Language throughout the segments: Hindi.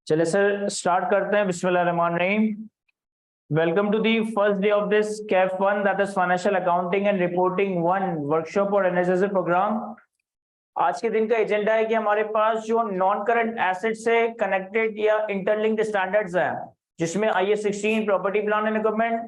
चले सर स्टार्ट करते हैं। बिस्मिल्लाहिर्रहमानिर्रहीम। Welcome to the first day of this CAF 1 that is financial accounting and reporting 1 workshop और एनएसएस प्रोग्राम। आज के दिन का एजेंडा है कि हमारे पास जो नॉन करंट एसेट से कनेक्टेड या इंटरलिंक्ड स्टैंडर्ड्स हैं, जिसमें IAS 16 property plan and equipment,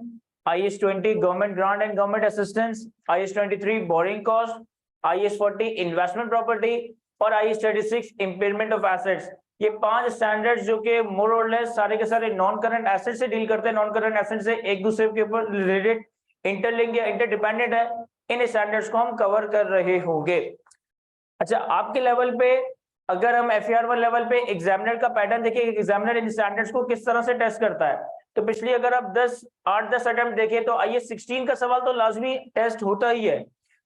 IAS 20 government grant and government assistance, IAS 23 borrowing cost, IAS 40 investment property और IAS 36 इम्पेयरमेंट ऑफ एसेट्स। ये 5 स्टैंडर्ड्स जो कि मोर और लेस सारे के सारे नॉन करंट एसेट से डील करते हैं, नॉन करंट एसेट से एक दूसरे के ऊपर रिलेटेड, इंटरलिंक या इंटरडिपेंडेंट है। इन स्टैंडर्ड्स को हम कवर कर रहे होंगे। अच्छा, आपके लेवल पे अगर हम FER1 लेवल पे एग्जामिनर का पैटर्न देखिए, एग्जामिनर इन स्टैंडर्ड्स को किस तरह से टेस्ट करता है, तो पिछली अगर आप 8-10 अटेम्प्ट देखें तो IAS 16 का सवाल तो लाजमी टेस्ट होता ही है।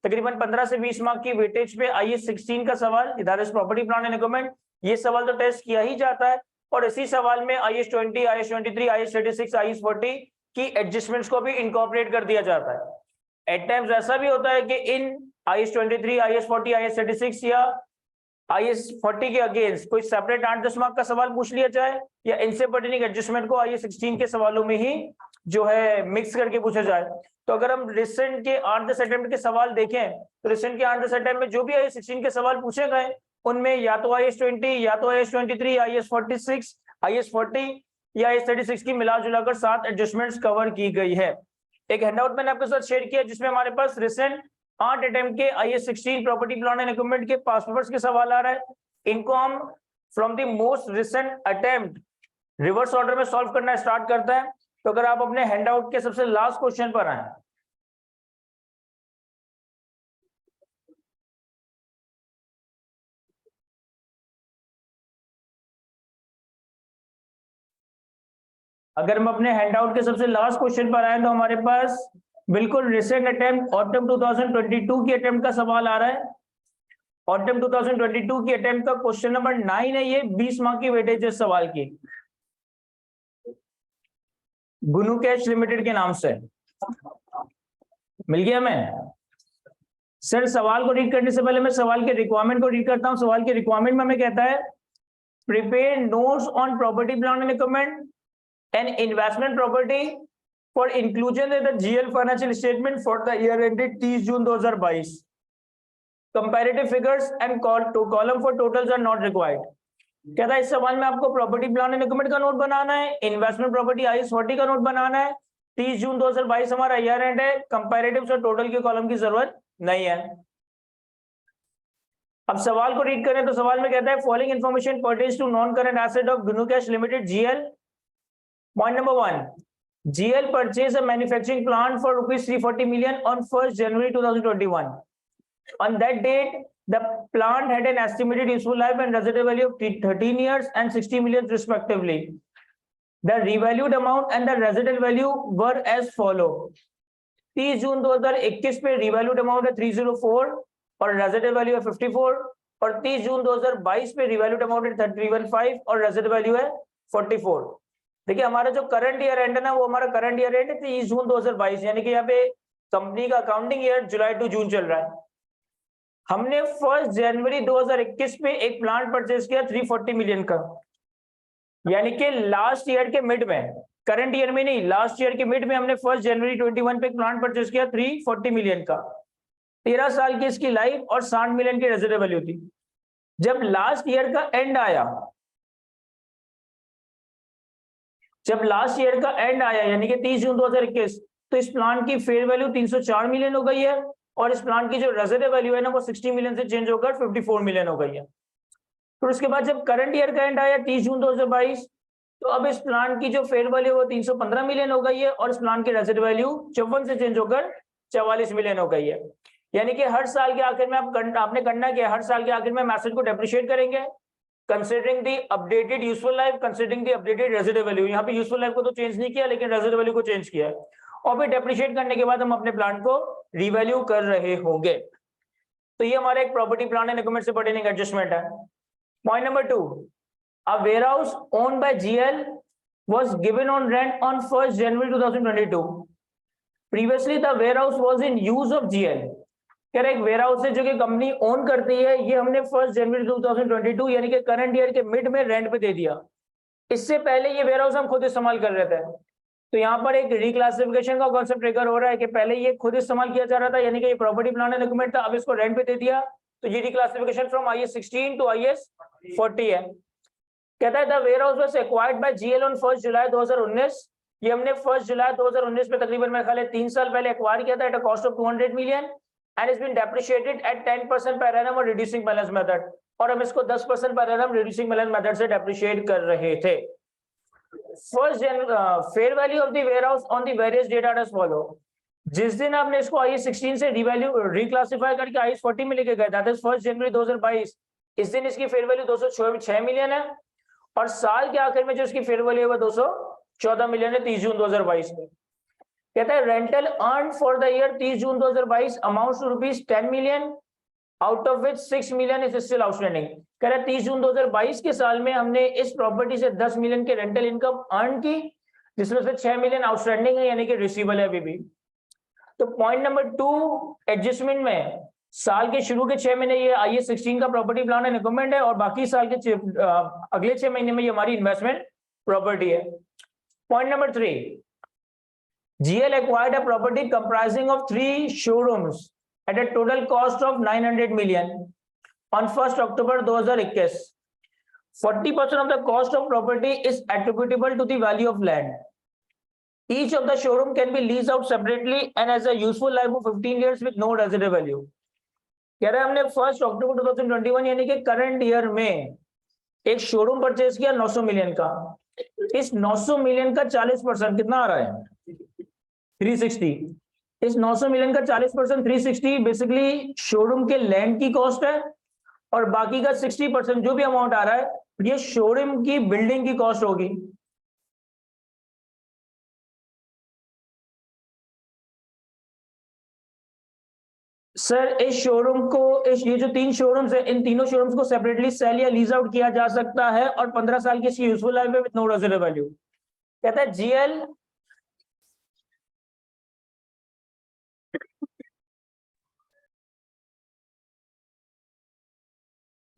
तकरीबन 15 से 20 मार्क की वेटेज पे IAS 16 का सवाल, that is property plan and equipment, ये सवाल तो टेस्ट किया ही जाता है। और इसी सवाल में IAS 20, IAS 23, IAS 36, IAS 40 की एडजस्टमेंट्स को भी इनकॉर्पोरेट कर दिया जाता है। एट टाइम्स ऐसा भी होता है कि इन IAS 23, IAS 40, IAS 36 या IAS 40 के अगेंस्ट कोई सेपरेट 8-10 मार्क का सवाल पूछ लिया जाए, या इनसे पर्टेनिंग एडजस्टमेंट को IAS 16 के सवालों में ही जो है मिक्स करके पूछा जाए। तो अगर हम रिसेंट के 8-10 अटेम्प्ट के सवाल देखें तो रिसेंट के 8-10 अटेम्प्ट में जो भी IAS 16 के सवाल पूछे गए उनमें या तो IAS 20, या तो IAS 23, IAS 46, IAS 40 या IAS 36 की मिला जुलाकर 7 एडजस्टमेंट्स कवर की गई है। एक हैंडआउट मैंने आपके साथ शेयर किया जिसमें हमारे पास रिसेंट 8 अटेम्प्ट के IAS 16 property plan and equipment के पास पेपर्स के सवाल आ रहा है। इनको हम from the most recent attempt reverse order में सॉल्व करना स्टार्ट करते हैं। तो अगर आप अपने हैंडआउट के सबसे लास्ट क्वेश्चन पर आए, अगर हम अपने हैंडआउट के सबसे लास्ट क्वेश्चन पर आए तो हमारे पास बिल्कुल रिसेंट अटेम्प्ट ऑटम 2022 की अटेम्प्ट का सवाल आ रहा है। ऑटम 2022 की अटेम्प्ट का क्वेश्चन नंबर 9 है। ये 20 मार्क की वेटेज है सवाल की, गुनु कैश लिमिटेड के नाम से। मिल गया हमें? सर सवाल को रीड करने से पहले मैं सवाल के रिक्वायरमेंट को रीड करता हूं। सवाल के रिक्वायरमेंट में हमें कहता है prepare notes on property plan and equipment and investment property for inclusion in the GL financial statement for the year ended 30 June 2022. Comparative figures and column for totals are not required. कहता है इस सवाल में आपको प्रॉपर्टी प्लान एंड इक्विपमेंट का नोट बनाना है, इन्वेस्टमेंट प्रॉपर्टी IAS 40 का नोट बनाना है। 30 जून 2022 हमारा ईयर एंड है। कंपैरेटिव्स और टोटल के कॉलम की जरूरत नहीं है। अब सवाल को रीड करें तो सवाल में कहता है following information pertains to non current asset of गुनु cash limited GL. Point number 1, GL purchased a manufacturing plant for rupees 340 million on 1st January 2021. On that date, the plant had an estimated useful life and residual value of 13 years and 60 million respectively. The revalued amount and the residual value were as follow. 30 जून 2021 पे revalued amount है 304 और residual value है 54, और 30 जून 2022 पे revalued amount है 315 और residual value है 44। देखिए हमारा जो करंट ईयर एंड है ना, वो हमारा करंट ईयर एंड है 30 जून 2022, यानी कि यहाँ पे कंपनी का अकाउंटिंग ईयर जुलाई टू जून चल रहा है। हमने 1 जनवरी 2021 पे एक प्लांट परचेज किया 340 मिलियन का, यानी कि लास्ट ईयर के मिड में, करंट ईयर में नहीं, लास्ट ईयर के मिड में हमने 1 जनवरी 21 पे एक प्लांट परचेज किया 340 मिलियन का। 13 साल की इसकी लाइफ और 60 मिलियन की रेजिडुअल वैल्यू थी। जब लास्ट ईयर का एंड आया, यानी कि 30 जून 2021, तो इस प्लांट की फेयर वैल्यू 304 मिलियन हो गई है और इस प्लांट की जो रेजिडुअल वैल्यू है ना, वो 60 मिलियन से चेंज होकर 54 मिलियन हो गई है। तो उसके बाद जब करंट ईयर का एंड आया 30 जून 2022, तो अब इस प्लांट की जो फेयर वैल्यू वो 315 मिलियन हो गई है और इस प्लांट की रेजिडुअल वैल्यू 54 से चेंज होकर 44 मिलियन हो गई है। यानी कि हर साल के आखिर में आपने करना क्या, हर साल के आखिर में एसेट को डेप्रिशिएट करेंगे considering the updated useful life, considering the updated residual value. यहाँ पे यूजफुल लाइफ को तो चेंज नहीं किया, लेकिन रेजिडुअल वैल्यू को चेंज किया है। और फिर डेप्रिशिएट करने के बाद हम अपने प्लांट को रीवैल्यू कर रहे होंगे। तो ये हमारा एक प्रॉपर्टी प्लान एंड इक्विपमेंट से पर्टेनिंग एडजस्टमेंट है। Point number 2, a warehouse owned by GL was given on rent on 1st January 2022. Previously the warehouse was in use of GL. कह रहे एक वेयरहाउस है जो कि कंपनी ओन करती है, ये हमने 1 जनवरी 2022 यानी कि करंट ईयर के मिड में रेंट पे दे दिया। इससे पहले ये वेयर हाउस हम खुद इस्तेमाल कर रहे थे, तो यहाँ पर एक रिक्लासिफिकेशन का कॉन्सेप्ट ट्रिगर हो रहा है कि पहले ये खुद इस्तेमाल किया जा रहा था, यानी कि ये प्रॉपर्टी प्लान एंड डॉक्यूमेंट था, अब इसको रेंट पे दे दिया, तो ये reclassification from IAS 16 to IAS 40 है। कहता है the warehouse was acquired by GL on 1 July 2019। ये हमने 1 जुलाई 2019 में तकरीबन मेरे ख्याल है 3 साल पहले एक्वायर किया था at a cost of 200 million and is been depreciated at 10% per annum और रिड्यूसिंग बैलेंस मेथड, और हम इसको 10% per annum reducing balance method से डेप्रिशिएट कर रहे थे। First fair value of the warehouse on the various date are as follow. जिस दिन आपने इसको IAS 16 से रिक्लासिफाई करके IAS 40 में लेके गए, दैट इज 1 जनवरी 2022, इस दिन इसकी फेयर वैल्यू 206 मिलियन है, और साल के आखिर में जो इसकी फेयर वैल्यू है 214 मिलियन है 30 जून 2022 में। कहता है rental earn for the year 30 June 2022 amounts to ₹10 million, out of which 6 million is still outstanding. कह रहा है 30 जून 2022 के साल में हमने इस प्रॉपर्टी से 10 मिलियन के रेंटल इनकम अर्न की, जिसमें से 6 मिलियन आउटस्टैंडिंग है, यानी कि रिसीवेबल है अभी भी। तो पॉइंट नंबर 2 एडजस्टमेंट में साल के शुरू के 6 महीने ये IAS 16 का प्रॉपर्टी प्लान एंड डॉक्यूमेंट है, और बाकी साल के अगले 6 महीने में ये हमारी इन्वेस्टमेंट प्रॉपर्टी है। Point number 3, GL acquired a property comprising of 3 showrooms at a total cost of 900 million on 1st October 2021. 40% of the cost of property is attributable to the value of land. Each of the showroom can be leased out separately and has a useful life of 15 years with no residual value. कह रहे हैं हमने 1 अक्टूबर 2021 यानी कि करंट ईयर में एक शोरूम परचेज किया 900 मिलियन का। इस 900 मिलियन का 40% कितना आ रहा है? 360। इस 900 मिलियन का 40% 360 बेसिकली शोरूम के लैंड की कॉस्ट है, और बाकी का 60% जो भी अमाउंट आ रहा है ये शोरूम की बिल्डिंग की कॉस्ट होगी। सर इस शोरूम को, ये जो 3 शोरूम्स है, इन तीनों शोरूम्स को सेपरेटली सेल या लीज आउट किया जा सकता है, और 15 साल की इसकी यूजफुल लाइफ है विद नो रेजिडुअल वैल्यू। कहता है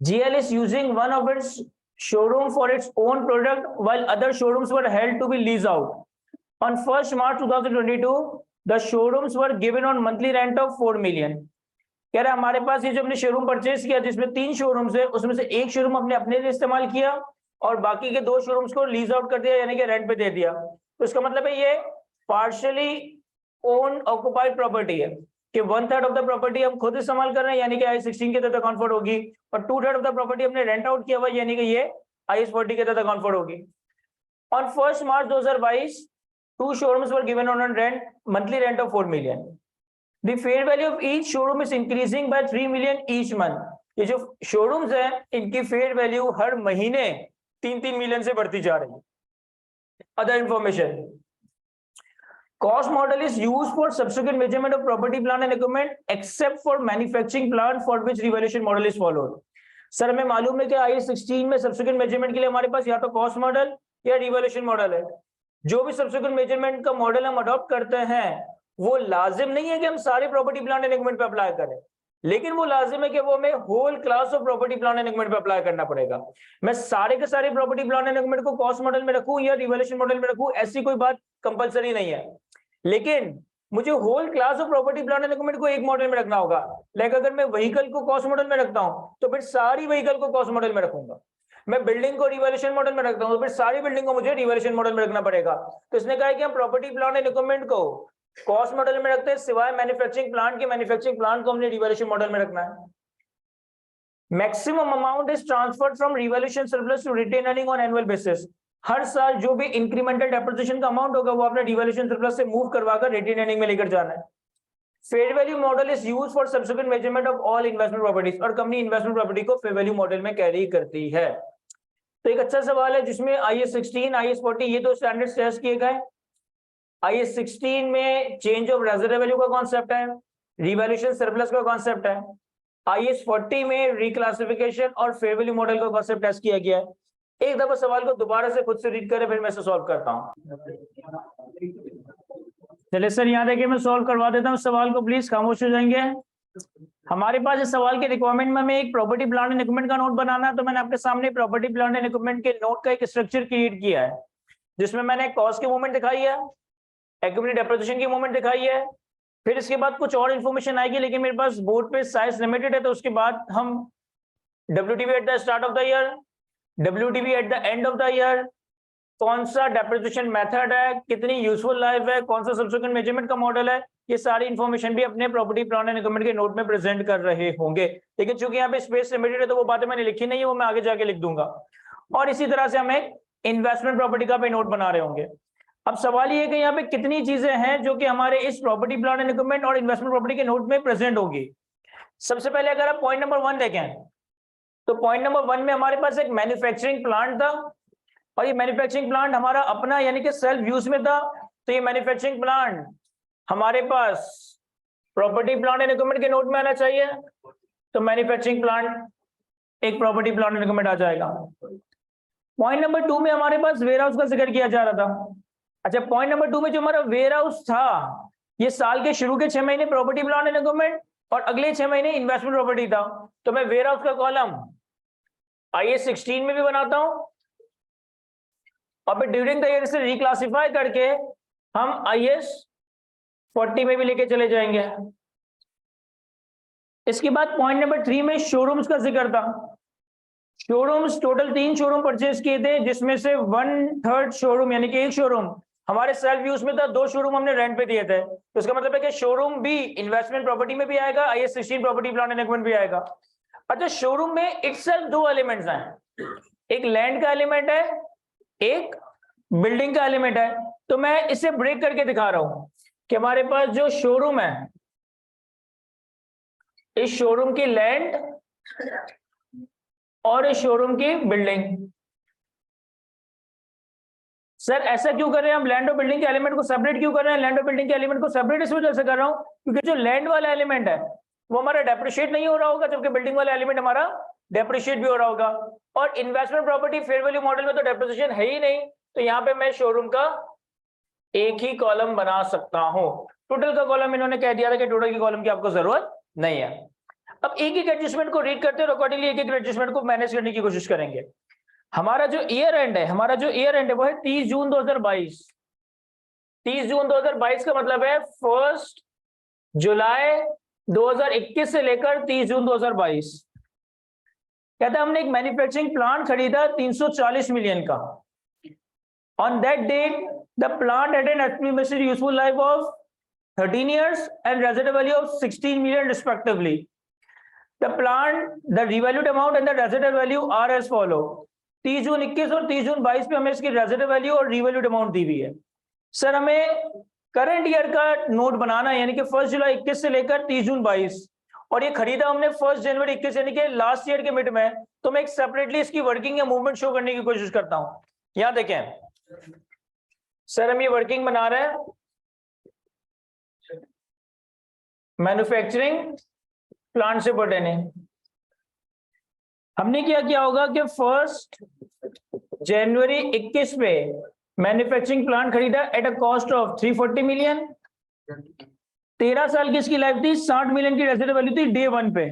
GL is using one of its showroom for its own product while other showrooms were held to be leased out. On 1st March 2022, the showrooms were given on monthly rent of 4 million. कह रहा है हमारे पास ये जो हमने शोरूम परचेज किया जिसमें 3 शोरूम्स है, उसमें से एक शोरूम हमने अपने लिए इस्तेमाल किया और बाकी के 2 शोरूम्स को लीज आउट कर दिया, यानी कि रेंट पे दे दिया। तो इसका मतलब है ये पार्शियली ओन ऑक्युपाइड प्रॉपर्टी है कि 1/3 ऑफ द प्रॉपर्टी हम खुद इस्तेमाल कर रहे हैं, यानी कि IAS 16 के तहत कॉन्फर्ट होगी, और 2/3 ऑफ द प्रॉपर्टी हमने रेंट आउट किया हुआ, यानी कि ये IAS 40 के तहत कॉन्फर्ट होगी। On 1 March 2022, 2 showrooms were given on rent, monthly rent of 4 million. The fair value of each showroom is increasing by 3 million each month. ये जो शोरूम्स हैं इनकी फेयर वैल्यू हर महीने 3-3 मिलियन से बढ़ती जा रही है। Other information, cost model is used for subsequent measurement of property plant and equipment except for manufacturing plant for which revaluation model is followed. Sir हमें मालूम है कि IAS 16 में subsequent measurement के लिए हमारे पास या तो cost model या revaluation model है। जो भी subsequent measurement का मॉडल हम अडॉप्ट करते हैं वो लाजिम नहीं है कि हम सारे प्रॉपर्टी प्लान एंड इक्विपमेंट पे अप्लाई करें, लेकिन वो लाजिम है कि वो हमें whole class of property plan and equipment पे अप्लाई करना पड़ेगा। मैं सारे के सारे प्रॉपर्टी प्लान एंड इक्विपमेंट को कॉस्ट मॉडल में रखूं या रिवैल्यूएशन मॉडल में रखूं, ऐसी कोई बात कंपलसरी नहीं है, लेकिन मुझे whole class of property plan and equipment को एक मॉडल में रखना होगा। लाइक अगर मैं व्हीकल को कॉस्ट मॉडल में रखता हूं तो फिर सारी व्हीकल को कॉस्ट मॉडल में रखूंगा। मैं बिल्डिंग को रिवैल्यूएशन मॉडल में रखता हूं तो फिर सारी बिल्डिंग को मुझे रिवैल्यूएशन मॉडल में रखना पड़ेगा। तो इसने कहा है कि हम प्रॉपर्टी प्लान एंड इक्विपमेंट को कॉस्ट मॉडल में रखते हैं, सिवाय मैन्युफैक्चरिंग प्लांट के, मैन्युफैक्चरिंग प्लांट को हमने रिवैल्यूएशन मॉडल में रखना है। Maximum amount is transferred from revaluation surplus to retain earning on annual basis. हर साल जो भी इंक्रीमेंटल डेप्रिसिएशन का अमाउंट होगा वो आपने रिवैल्यूएशन सरप्लस से मूव करवाकर रिटेन अर्निंग में लेकर जाना है। Fair value model is used for subsequent measurement of all investment properties, और कंपनी इन्वेस्टमेंट प्रॉपर्टी को फेयर वैल्यू मॉडल में कैरी करती है। तो एक अच्छा सवाल है जिसमें IAS 16, IAS 40 ये 2 स्टैंडर्ड्स टेस्ट किए गए। IAS 16 में चेंज ऑफ रेजिडुअल वैल्यू का कॉन्सेप्ट है, रिवैल्यूएशन सरप्लस का कॉन्सेप्ट है। IAS 40 में रिक्लासिफिकेशन और फेयर वैल्यू मॉडल का कॉन्सेप्ट टेस्ट किया गया है। एक दफा सवाल को दोबारा से खुद से रीड करें, फिर मैं इसे सॉल्व करता हूं। चलिए सर यहाँ देखिए मैं सॉल्व करवा देता हूँ सवाल को, प्लीज खामोश हो जाएंगे। हमारे पास इस सवाल के रिक्वायरमेंट में हमें एक प्रॉपर्टी प्लांट एंड इक्विपमेंट का नोट बनाना है, तो मैंने आपके सामने प्रॉपर्टी प्लांट एंड इक्विपमेंट के नोट का एक स्ट्रक्चर क्रिएट किया है, जिसमें मैंने कॉस्ट की मूवमेंट दिखाई है, इक्विपमेंट डेप्रिसिएशन की मूवमेंट दिखाई है, फिर इसके बाद कुछ और इन्फॉर्मेशन आएगी, लेकिन मेरे पास बोर्ड पे साइज लिमिटेड है, तो उसके बाद हम WTV at the start of the year, WTV at the end of the year, कौन सा डेप्रिसिएशन मेथड है, कितनी यूजफुल लाइफ है, कौन सा सब्सिक्वेंट मेजरमेंट का मॉडल है, ये सारी इन्फॉर्मेशन भी अपने प्रॉपर्टी प्लान एंड इक्विपमेंट के नोट में प्रेजेंट कर रहे होंगे। लेकिन चूंकि यहाँ पे स्पेस लिमिटेड है, तो वो बातें मैंने लिखी नहीं है, वो मैं आगे जाके लिख दूंगा। और इसी तरह से हम एक इन्वेस्टमेंट प्रॉपर्टी का भी नोट बना रहे होंगे। अब सवाल ये है कि यहाँ पे कितनी चीजें हैं जो कि हमारे इस प्रॉपर्टी प्लान एंड इक्विपमेंट और इन्वेस्टमेंट प्रॉपर्टी के नोट में प्रेजेंट होगी। सबसे पहले अगर आप पॉइंट नंबर 1 देखें, तो पॉइंट नंबर 1 में हमारे पास एक मैन्युफैक्चरिंग प्लांट था, और ये मैन्युफैक्चरिंग प्लांट हमारा अपना यानी कि सेल्फ यूज में था। तो ये मैन्युफैक्चरिंग प्लांट हमारे पास प्रॉपर्टी प्लांट एंड इक्विपमेंट के नोट में आना चाहिए, तो मैन्युफैक्चरिंग प्लांट एक प्रॉपर्टी प्लांट एंड इक्विपमेंट आ जाएगा। पॉइंट नंबर 2 में हमारे पास वेयर हाउस का जिक्र किया जा रहा था। अच्छा, पॉइंट नंबर 2 में जो हमारा वेयर हाउस था, ये साल के शुरू के 6 महीने प्रॉपर्टी प्लांट एंड इक्विपमेंट और अगले 6 महीने इन्वेस्टमेंट प्रॉपर्टी था। तो मैं वेयर हाउस का कॉलम IAS 16 में भी बनाता हूं, और फिर ड्यूरिंग द ईयर से रिक्लासिफाई करके हम IAS 40 में भी लेके चले जाएंगे। इसके बाद पॉइंट नंबर 3 में शोरूम्स का जिक्र था। शोरूम्स टोटल 3 शोरूम परचेज किए थे, जिसमें से 1/3 शोरूम यानी कि एक शोरूम हमारे सेल्फ यूज में था, 2 शोरूम हमने रेंट पे दिए थे। तो इसका मतलब है कि शोरूम भी इन्वेस्टमेंट प्रॉपर्टी में भी आएगा, IAS 16 property plant and equipment भी आएगा। अच्छा, शोरूम में इटसेल्फ 2 एलिमेंट्स हैं, एक लैंड का एलिमेंट है, एक बिल्डिंग का एलिमेंट है। तो मैं इसे ब्रेक करके दिखा रहा हूं कि हमारे पास जो शोरूम है, इस शोरूम की लैंड और इस शोरूम की बिल्डिंग। सर ऐसा क्यों कर रहे हैं हम, लैंड और बिल्डिंग के एलिमेंट को सेपरेट क्यों कर रहे हैं? लैंड और बिल्डिंग के एलिमेंट को सेपरेट इस वजह से कर रहा हूं क्योंकि जो लैंड वाला एलिमेंट है वो हमारा डेप्रिशिएट नहीं हो रहा होगा, जबकि बिल्डिंग वाला एलिमेंट हमारा डेप्रिशिएट भी हो रहा होगा। और investment property fair value model में तो डेप्रिसिएशन है ही नहीं, तो यहाँ पे मैं शोरूम का एक ही कॉलम बना सकता हूं। टोटल का कॉलम इन्होंने कह दिया था कि टोटल की कॉलम की आपको जरूरत नहीं है। अब एक एक एडजस्टमेंट को रीड करते हैं और अकॉर्डिंगली एक एक एडजस्टमेंट को मैनेज करने की कोशिश करेंगे। हमारा जो ईयर एंड है वो है 30 जून 2022। 30 जून 2022 का मतलब है 1 जुलाई 2021 से लेकर 30 जून 2022। कहता है हमने एक मैन्युफैक्चरिंग प्लांट खरीदा 340 मिलियन का। On that date the plant had an estimated useful life of 13 years and residual value of 16 million respectively. The plant, the revalued amount and the residual value are as follow. 30 जून 21 और 30 जून 22 पे हमें इसकी रेजिडुअल वैल्यू और रिवैल्यूड अमाउंट दी हुई है। सर हमें करंट ईयर का नोट बनाना है, यानी कि 1 जुलाई 21 से लेकर 30 जून 22, और ये खरीदा हमने 1 जनवरी 21 यानी कि लास्ट ईयर के मिड में। तो मैं एक सेपरेटली इसकी वर्किंग या मूवमेंट शो करने की कोशिश करता हूं। यहां देखें सर, हम ये वर्किंग बना रहे हैं मैन्युफैक्चरिंग प्लांट से पर्टेनिंग। हमने क्या होगा कि 1 जनवरी 21 पे मैन्युफैक्चरिंग प्लांट खरीदा eight a cost of 340 million. 13 साल की इसकी लाइफ थी, 60 मिलियन की रेजिडुअल वैल्यू थी डे 1 पे।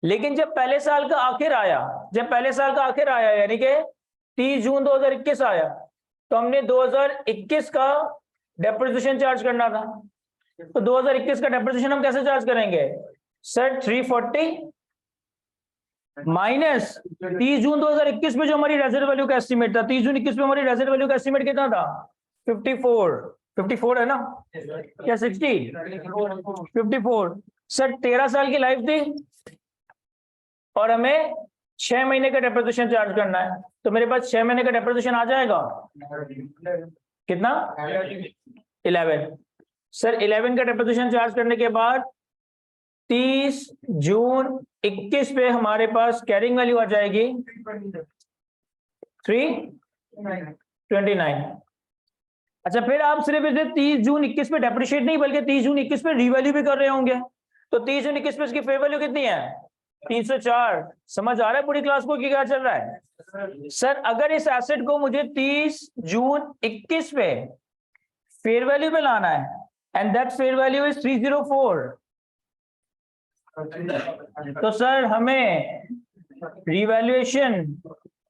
लेकिन जब पहले साल का आखिर आया यानी कि 30 जून 2021 आया, तो हमने 2021 का डेप्रिसिएशन चार्ज करना था। तो 2021 का डेप्रिसिएशन हम कैसे चार्ज करेंगे? सर 340 माइनस 30 जून 2021 में जो हमारी रेजिडुअल वैल्यू का एस्टीमेट था, 30 जून 21 में हमारी रेजिडुअल वैल्यू का एस्टीमेट कितना था? 54 है ना, क्या 60? 54। सर 13 साल की लाइफ थी और हमें 6 महीने का डेप्रिसिएशन चार्ज करना है, तो मेरे पास 6 महीने का डेप्रिसिएशन आ जाएगा कितना? 11। सर 11 का डेप्रिसिएशन चार्ज करने के बाद 30 जून 21 पे हमारे पास कैरिंग वैल्यू आ जाएगी 329। अच्छा, फिर आप सिर्फ इसे 30 जून 21 पे डेप्रिशिएट नहीं बल्कि 30 जून 21 पे रीवैल्यू भी कर रहे होंगे, तो 30 जून 21 पे इसकी फेयर वैल्यू कितनी है? 304। समझ आ रहा है पूरी क्लास को कि क्या चल रहा है? सर अगर इस एसेट को मुझे 30 जून 21 पे फेयर वैल्यू पे लाना है and that fair value is 304, तो सर हमें रिवैल्यूएशन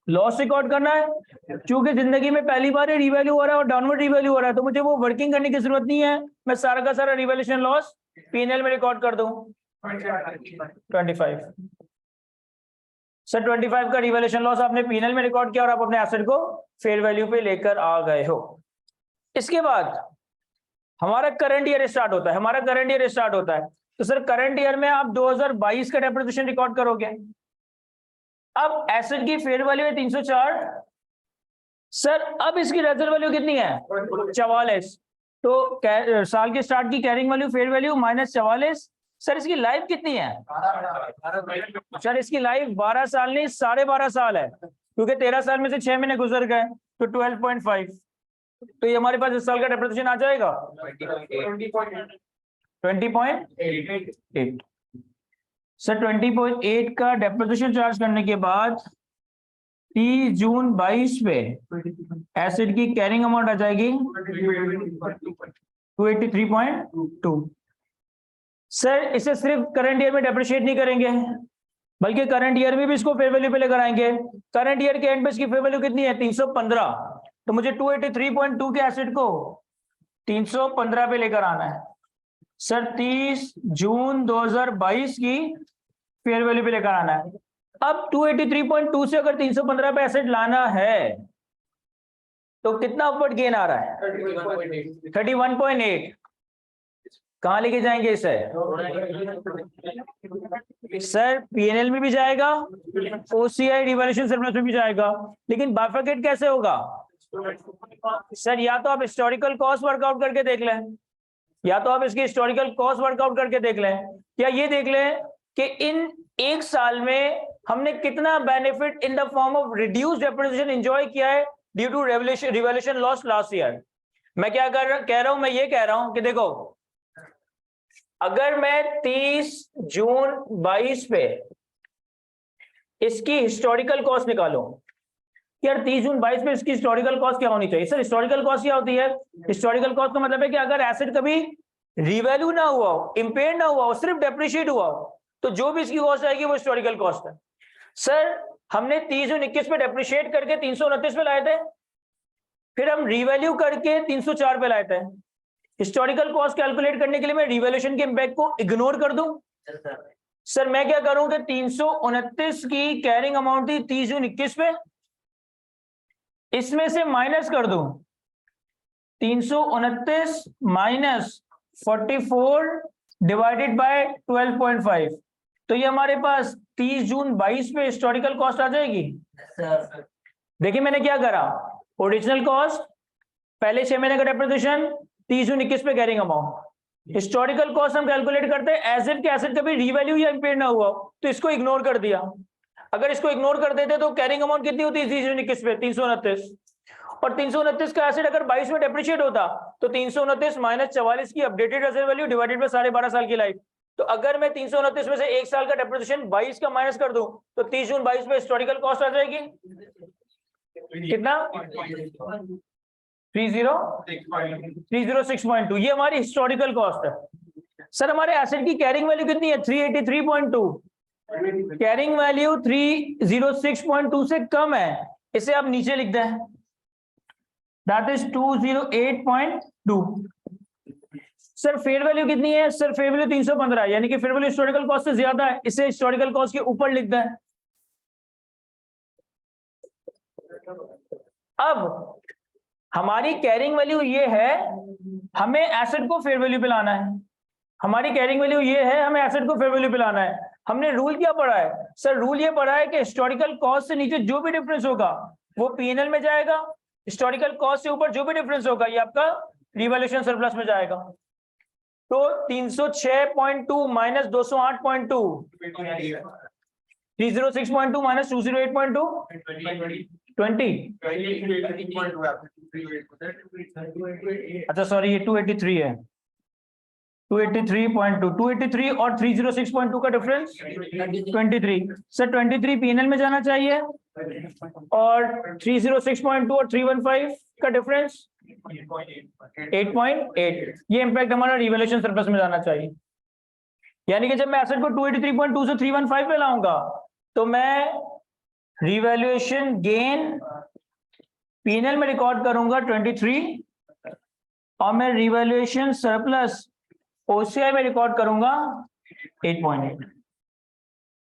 लॉस रिकॉर्ड करना है, क्योंकि जिंदगी में पहली बार ही रिवैल्यू हो रहा है और डाउनवर्ड रिवैल्यू हो रहा है, तो मुझे वो वर्किंग करने की जरूरत नहीं है। मैं सारा का सारा रिवैल्यूएशन लॉस P&L में रिकॉर्ड कर दूं। 25 सर 25 का रिवैल्यूएशन लॉस आपने P&L में रिकॉर्ड किया और आप अपने एसेट को फेयर वैल्यू पे लेकर आ गए हो। इसके बाद हमारा करंट ईयर स्टार्ट होता है। तो सर करंट ईयर में आप 2022 का डेप्रिसिएशन रिकॉर्ड करोगे। अब एसेट की फेयर वैल्यू है 304। सर अब इसकी रेजर्व वैल्यू कितनी है? 44। तो साल के स्टार्ट की carrying value fair value minus 44। Sir इसकी लाइफ कितनी है? सर इसकी लाइफ 12 साल नहीं 12.5 साल है, क्योंकि 13 साल में से 6 महीने गुजर गए, तो 12.5। तो ये हमारे पास इस साल का डेप्रिसिएशन आ जाएगा 20.8। सर 20.8 का डेप्रिसिएशन चार्ज करने के बाद 30 जून 22 पे एसेट की कैरिंग अमाउंट आ जाएगी 283.2। सर इसे सिर्फ करंट ईयर में डेप्रिशिएट नहीं करेंगे, बल्कि करंट ईयर में भी इसको फेयर वैल्यू पे लेकर आएंगे। करंट ईयर के एंड पे इसकी फेयर वैल्यू कितनी है? 315। तो मुझे 283.2 के एसेट को 315 पे लेकर आना है। सर 30 जून 2022 की फेयर वैल्यू पे लेकर आना है। अब 283.2 से अगर 315 पे एसेट लाना है तो कितना अपवर्ड गेन आ रहा है? 31.8। कहां लेके जाएंगे इसे? सर P&L में भी जाएगा, OCI रिवैल्यूएशन सरप्लस में भी जाएगा, लेकिन बाइफरकेट कैसे होगा? सर या तो आप हिस्टोरिकल कॉस्ट वर्कआउट करके देख लें, या तो आप इसकी हिस्टोरिकल कॉस्ट वर्कआउट करके देख लें, या ये देख लें कि इन एक साल में हमने कितना benefit in the form of reduced depreciation enjoy किया है due to revaluation loss last year. मैं क्या कह रहा हूं? मैं ये कह रहा हूं कि देखो, अगर मैं 30 जून 22 पे इसकी हिस्टोरिकल कॉस्ट निकालूं, यार 30 जून 22 पे इसकी हिस्टोरिकल कॉस्ट क्या होनी चाहिए? सर हिस्टोरिकल कॉस्ट क्या होती है? हिस्टोरिकल कॉस्ट का मतलब है कि अगर एसेट कभी रिवैल्यू ना हुआ हो, इंपेयर ना हुआ हो, सिर्फ डेप्रिशिएट हुआ हो, तो जो भी इसकी कॉस्ट आएगी वो हिस्टोरिकल कॉस्ट है। सर हमने 30 जून 21 पे डेप्रिशिएट करके 329 पे लाए थे, फिर हम रिवैल्यू करके 304 पे लाए थे। हिस्टोरिकल कॉस्ट कैलकुलेट करने के लिए मैं रिवैल्यूएशन के इंपैक्ट को इग्नोर कर दूं? सर मैं क्या करूं कि 329 की कैरिंग अमाउंट थी 30 जून 21 पे, इसमें से माइनस कर दूं 329 माइनस 44 डिवाइडेड बाय 12.5, तो ये हमारे पास 30 जून 22 पे हिस्टोरिकल कॉस्ट आ जाएगी। देखिए मैंने क्या करा, ओरिजिनल कॉस्ट, पहले 6 महीने का डेप्रिसिएशन, 30 जून 21 पे कैरिंग अमाउंट। हिस्टोरिकल कॉस्ट हम कैलकुलेट करते हैं एज इफ के एसेट कभी रीवैल्यू या इंपेयर ना हुआ, तो इसको इग्नोर कर दिया। अगर इसको इग्नोर कर देते तो कैरिंग अमाउंट कितनी होती है 30 जून 21 पे? 329। और 329 का एसेट अगर 22 में डेप्रिशिएट होता तो 329 माइनस 44 की updated reserve value divided bye 12.5 साल की लाइफ। तो अगर मैं 329 में से एक साल का डेप्रिसिएशन 22 का माइनस कर दूं तो 30 जून 22 पे हिस्टोरिकल कॉस्ट आ जाएगी कितना? 306.2। ये हमारी हिस्टोरिकल कॉस्ट है। सर हमारे एसेट की कैरिंग वैल्यू कितनी है? 383.2। कैरिंग वैल्यू 306.2 से कम है, इसे आप नीचे लिख दें, that is 208.2। Sir fair value कितनी है? सर फेयर वैल्यू 315 है, यानी कि फेयर वैल्यू हिस्टोरिकल कॉस्ट से ज्यादा है, इसे हिस्टोरिकल कॉस्ट के ऊपर लिख दें। अब हमारी कैरिंग वैल्यू ये है, हमें एसेट को फेयर वैल्यू पे लाना है। हमारी कैरिंग वैल्यू ये है, हमें एसेट को फेयर वैल्यू पे लाना है। हमने रूल क्या पढ़ा है? सर रूल ये पढ़ा है कि हिस्टोरिकल कॉस्ट से नीचे जो भी डिफरेंस होगा वो P&L में जाएगा, हिस्टोरिकल कॉस्ट से ऊपर जो भी डिफरेंस होगा ये आपका रिवैल्यूएशन सरप्लस में जाएगा। तो 306.2 माइनस 208.2, 306.2 माइनस 208.2, 20। अच्छा सॉरी, ये 283 है, 283.2, 283 और 306.2 का डिफरेंस 23। सर 23 P&L में जाना चाहिए और 306.2 और 315 का डिफरेंस 8.8, ये इंपैक्ट हमारा रिवैल्यूएशन सरप्लस में जाना चाहिए। यानी कि जब मैं एसेट को 283.2 से 315 पे लाऊंगा तो मैं रिवैल्यूएशन गेन पीएनएल में रिकॉर्ड करूंगा 23 और मैं रिवैल्यूएशन सरप्लस ओसीआई में रिकॉर्ड करूंगा 8.8।